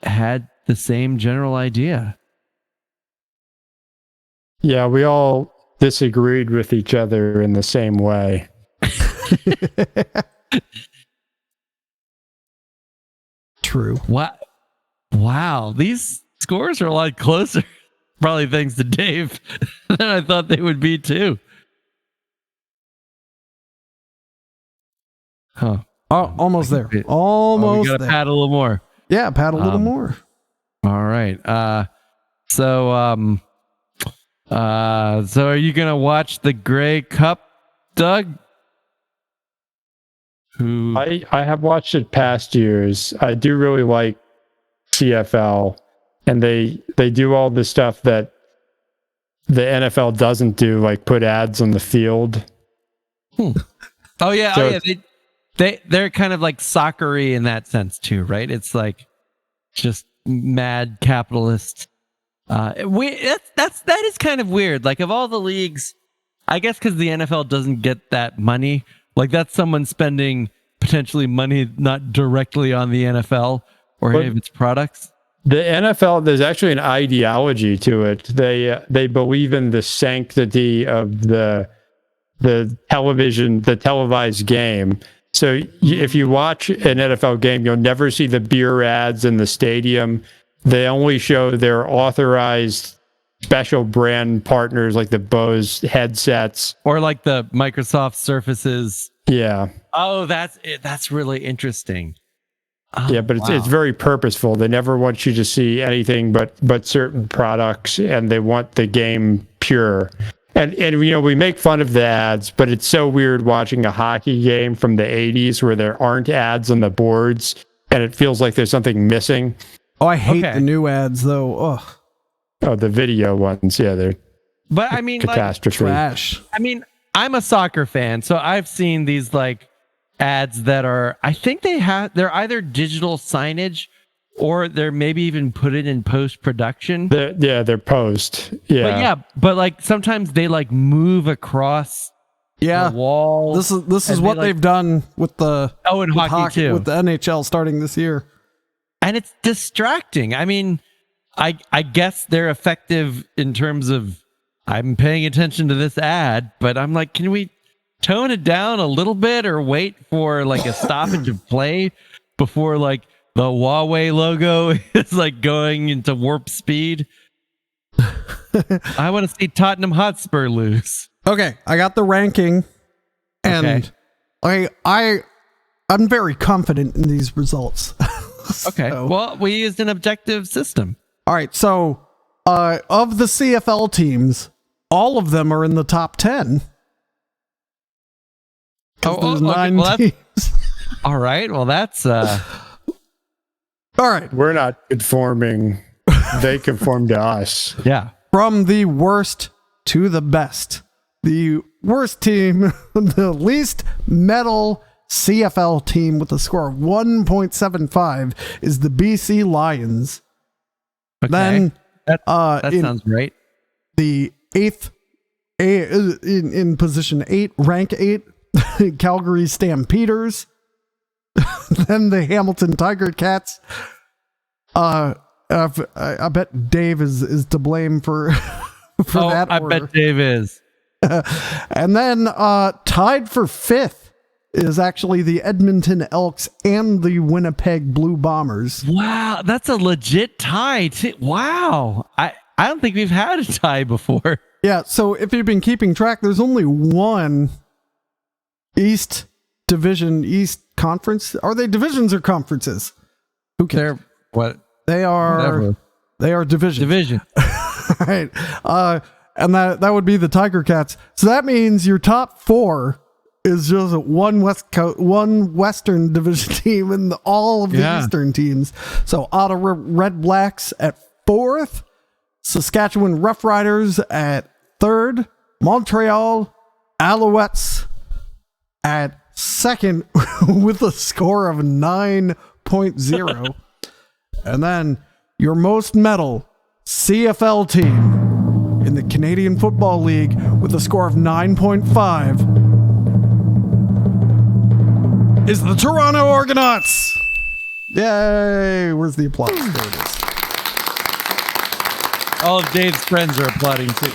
[SPEAKER 3] had the same general idea.
[SPEAKER 2] Yeah, we all disagreed with each other in the same way.
[SPEAKER 1] True.
[SPEAKER 3] Wow. These scores are a lot closer, probably thanks to Dave, than I thought they would be too. Huh.
[SPEAKER 1] Oh, almost there. Almost
[SPEAKER 3] we gotta
[SPEAKER 1] there.
[SPEAKER 3] pat a little more.
[SPEAKER 1] Yeah, pat a little more.
[SPEAKER 3] All right. So are you gonna watch the Grey Cup, Doug?
[SPEAKER 2] I have watched it past years. I do really like CFL, and they do all the stuff that the NFL doesn't do, like put ads on the field.
[SPEAKER 3] Oh yeah, they're kind of like soccer-y in that sense too, right? It's like just mad capitalist. That is kind of weird. Like of all the leagues, I guess because the NFL doesn't get that money. Like that's someone spending potentially money not directly on the NFL or any of its products.
[SPEAKER 2] The NFL, there's actually an ideology to it. They believe in the sanctity of the television, the televised game. So if you watch an NFL game, you'll never see the beer ads in the stadium. They only show their authorized special brand partners like the Bose headsets
[SPEAKER 3] or like the Microsoft Surfaces.
[SPEAKER 2] Yeah.
[SPEAKER 3] Oh, that's really interesting. Oh,
[SPEAKER 2] yeah, but it's very purposeful. They never want you to see anything but certain products, and they want the game pure. And you know, we make fun of the ads, but it's so weird watching a hockey game from the 80s where there aren't ads on the boards, and it feels like there's something missing.
[SPEAKER 1] Oh, I hate the new ads though. Ugh.
[SPEAKER 2] Oh, the video ones. Yeah, they're
[SPEAKER 3] but I mean
[SPEAKER 1] like,
[SPEAKER 2] catastrophe.
[SPEAKER 1] trash.
[SPEAKER 3] I mean, I'm a soccer fan, so I've seen these like ads that are, I think they're either digital signage or they're maybe even put it in post-production.
[SPEAKER 2] They're post. Yeah.
[SPEAKER 3] But like sometimes they like move across the wall.
[SPEAKER 1] This is what they've done with the
[SPEAKER 3] in hockey too.
[SPEAKER 1] With the NHL starting this year.
[SPEAKER 3] And it's distracting. I mean, I guess they're effective in terms of I'm paying attention to this ad, but I'm like, can we tone it down a little bit or wait for like a stoppage of play before like the Huawei logo is like going into warp speed? I want to see Tottenham Hotspur lose.
[SPEAKER 1] Okay, I got the ranking, and I'm very confident in these results.
[SPEAKER 3] Okay, well, we used an objective system.
[SPEAKER 1] All right, so of the CFL teams, all of them are in the top 10. There's 9 teams.
[SPEAKER 3] All right, well, that's...
[SPEAKER 1] All right.
[SPEAKER 2] We're not conforming. They conform to us.
[SPEAKER 3] Yeah.
[SPEAKER 1] From the worst to the best. The worst team, the least metal CFL team with a score of 1.75 is the BC Lions.
[SPEAKER 3] Okay.
[SPEAKER 1] Then
[SPEAKER 3] that sounds right.
[SPEAKER 1] The eighth in position 8, rank 8, Calgary Stampeders. Then the Hamilton Tiger Cats. I bet Dave is to blame for that.
[SPEAKER 3] I bet Dave is.
[SPEAKER 1] And then tied for 5th is actually the Edmonton Elks and the Winnipeg Blue Bombers.
[SPEAKER 3] Wow, that's a legit tie. Wow. I don't think we've had a tie before.
[SPEAKER 1] Yeah, so if you've been keeping track, there's only one East Division, East Conference. Are they divisions or conferences? Who cares?
[SPEAKER 3] What?
[SPEAKER 1] They are divisions.
[SPEAKER 3] Division.
[SPEAKER 1] Right. And that would be the Tiger Cats. So that means your top 4 is just one Western Division team and all of the Eastern teams. So Ottawa Red Blacks at 4th, Saskatchewan Roughriders at 3rd, Montreal Alouettes at 2nd with a score of 9.0. And then your most medal CFL team in the Canadian Football League with a score of 9.5 is the Toronto Argonauts. Yay! Where's the applause? There it is.
[SPEAKER 3] All of Dave's friends are applauding too.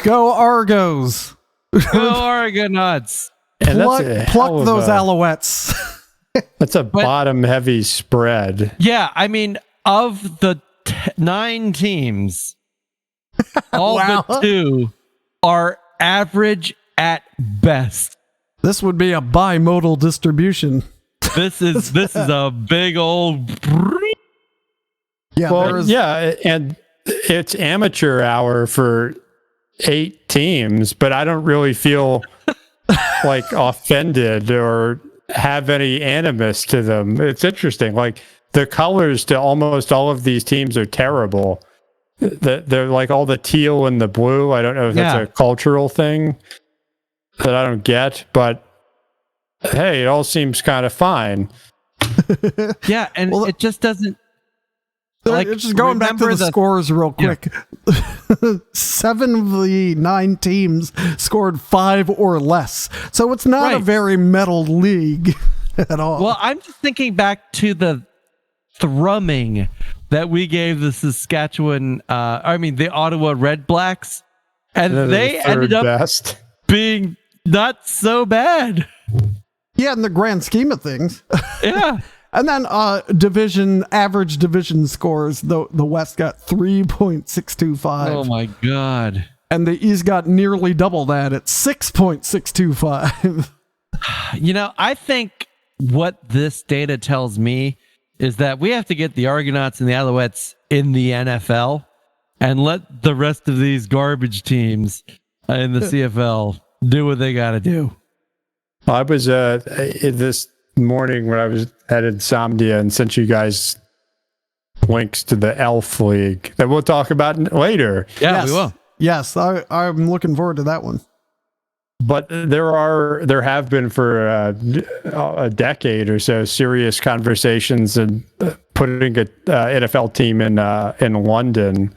[SPEAKER 1] Go Argos!
[SPEAKER 3] Go Argonauts!
[SPEAKER 1] Pluck those Alouettes.
[SPEAKER 2] That's a bottom-heavy spread.
[SPEAKER 3] Yeah, I mean, of the 9 teams, all but 2 are average at best.
[SPEAKER 1] This would be a bimodal distribution.
[SPEAKER 3] This is a big old.
[SPEAKER 1] Yeah,
[SPEAKER 2] well, and it's amateur hour for 8 teams, but I don't really feel like offended or have any animus to them. It's interesting. Like the colors to almost all of these teams are terrible. They're like all the teal and the blue. I don't know if that's a cultural thing that I don't get, but hey, it all seems kind of fine.
[SPEAKER 3] Yeah, and it just doesn't. Like,
[SPEAKER 1] just going back to the scores real quick. Yeah. 7 of the 9 teams scored 5 or less. So it's not a very medaled league at all.
[SPEAKER 3] Well, I'm just thinking back to the thrumming that we gave the the Ottawa Red Blacks, and they ended up being not so bad.
[SPEAKER 1] Yeah, in the grand scheme of things.
[SPEAKER 3] Yeah.
[SPEAKER 1] And then average division scores, the West got 3.625.
[SPEAKER 3] Oh my God.
[SPEAKER 1] And the East got nearly double that at 6.625.
[SPEAKER 3] You know, I think what this data tells me is that we have to get the Argonauts and the Alouettes in the NFL and let the rest of these garbage teams in the CFL do what they got to do.
[SPEAKER 2] I was this morning when I had insomnia and sent you guys links to the Elf League that we'll talk about later.
[SPEAKER 3] Yeah, we will.
[SPEAKER 1] Yes, I'm looking forward to that one.
[SPEAKER 2] But there have been for a decade or so serious conversations and putting a NFL team in London.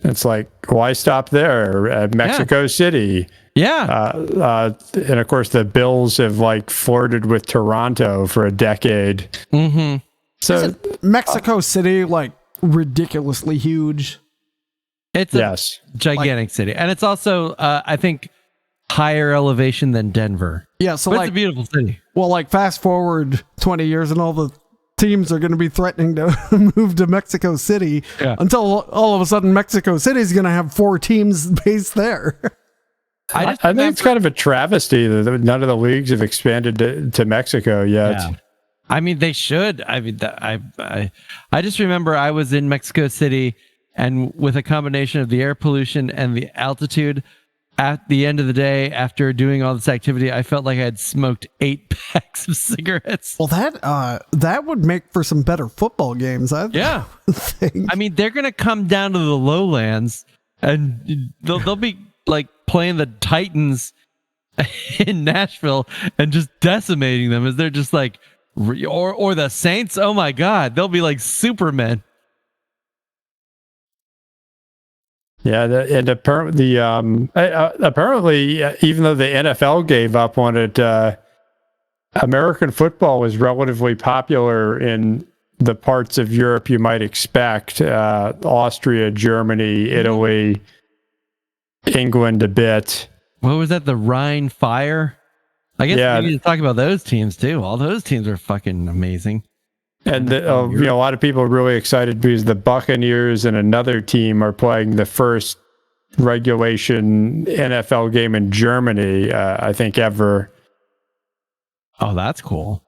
[SPEAKER 2] It's like, why stop there? Mexico City.
[SPEAKER 3] Yeah.
[SPEAKER 1] Mm-hmm.
[SPEAKER 2] And of course the Bills have like flirted with Toronto for a decade.
[SPEAKER 3] Mm-hmm.
[SPEAKER 2] So
[SPEAKER 1] isn't Mexico City like ridiculously huge?
[SPEAKER 3] It's a gigantic city. And it's also, I think, higher elevation than Denver.
[SPEAKER 1] Yeah, so
[SPEAKER 3] but
[SPEAKER 1] like
[SPEAKER 3] it's a beautiful city.
[SPEAKER 1] Well, like fast forward 20 years and all the teams are going to be threatening to move to Mexico City until all of a sudden Mexico City is going to have 4 teams based there.
[SPEAKER 2] I think it's kind of a travesty that none of the leagues have expanded to Mexico yet.
[SPEAKER 3] Yeah. I mean, they should. I mean, I just remember I was in Mexico City, and with a combination of the air pollution and the altitude, at the end of the day, after doing all this activity, I felt like I had smoked 8 packs of cigarettes.
[SPEAKER 1] Well, that would make for some better football games.
[SPEAKER 3] Yeah. I mean, they're going to come down to the lowlands, and they'll be like playing the Titans in Nashville and just decimating them as they're just like, or the Saints. Oh my God, they'll be like Supermen.
[SPEAKER 2] Yeah, and apparently, even though the NFL gave up on it, American football was relatively popular in the parts of Europe you might expect: Austria, Germany, Italy, England a bit.
[SPEAKER 3] What was that? The Rhine Fire? I guess we need to talk about those teams too. All those teams are fucking amazing.
[SPEAKER 2] And a lot of people are really excited because the Buccaneers and another team are playing the first regulation NFL game in Germany, I think, ever.
[SPEAKER 3] Oh, that's cool.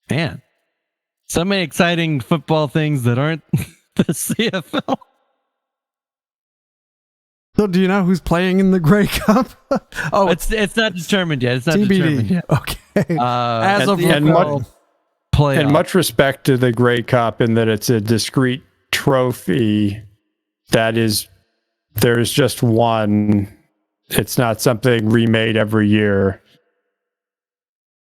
[SPEAKER 3] Man, so many exciting football things that aren't the CFL.
[SPEAKER 1] So do you know who's playing in the Grey Cup? Oh,
[SPEAKER 3] it's not determined yet. It's not
[SPEAKER 1] TBD.
[SPEAKER 3] determined yet.
[SPEAKER 1] Okay. As of
[SPEAKER 2] and much respect to the Grey Cup in that it's a discrete trophy that is, there's just one. It's not something remade every year.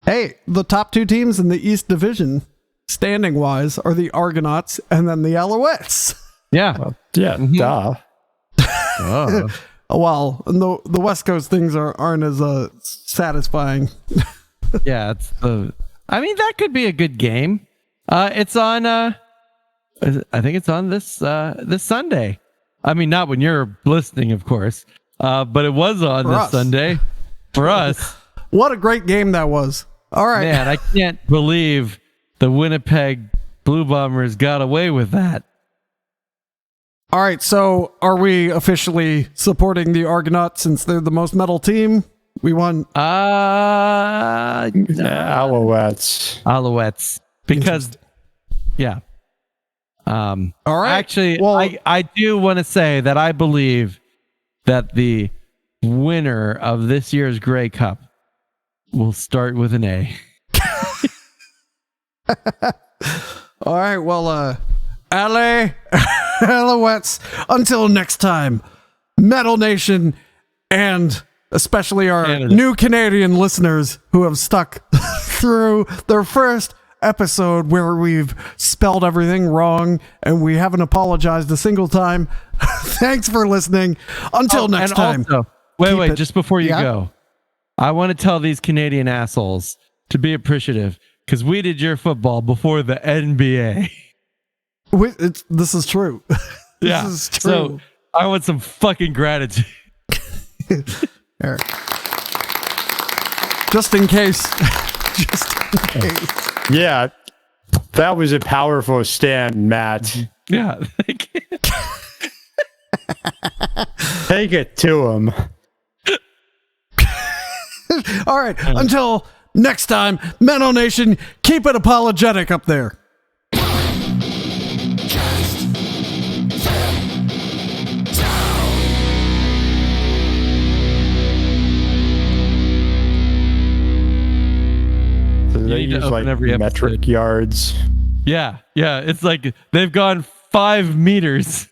[SPEAKER 1] Hey, the top two teams in the East Division, standing wise, are the Argonauts and then the Alouettes.
[SPEAKER 3] Yeah.
[SPEAKER 2] Well, yeah, duh.
[SPEAKER 3] Oh.
[SPEAKER 1] Well, the West Coast things aren't as satisfying.
[SPEAKER 3] Yeah, I mean, that could be a good game. It's on. I think it's on this Sunday. I mean, not when you're listening, of course, but it was on this Sunday for us.
[SPEAKER 1] What a great game that was! All right,
[SPEAKER 3] man, I can't believe the Winnipeg Blue Bombers got away with that.
[SPEAKER 1] All right, so are we officially supporting the Argonauts since they're the most metal team? We won.
[SPEAKER 2] Alouettes.
[SPEAKER 3] Because, yeah.
[SPEAKER 1] All right.
[SPEAKER 3] Actually, well, I do want to say that I believe that the winner of this year's Grey Cup will start with an A.
[SPEAKER 1] All right, well, Alouettes, until next time, Metal Nation, and especially our new Canadian listeners who have stuck through their first episode where we've spelled everything wrong and we haven't apologized a single time. Thanks for listening. Until next time.
[SPEAKER 3] Also, wait, just before you go, I want to tell these Canadian assholes to be appreciative because we did your football before the NBA.
[SPEAKER 1] This is true.
[SPEAKER 3] This is true. So I want some fucking gratitude.
[SPEAKER 1] Eric. Just in case.
[SPEAKER 2] Yeah, that was a powerful stand, Matt.
[SPEAKER 3] Yeah.
[SPEAKER 2] Take it to him.
[SPEAKER 1] All right. Until next time, Metal Nation, keep it apologetic up there.
[SPEAKER 2] They use like metric yards.
[SPEAKER 3] Yeah. It's like they've gone 5 meters.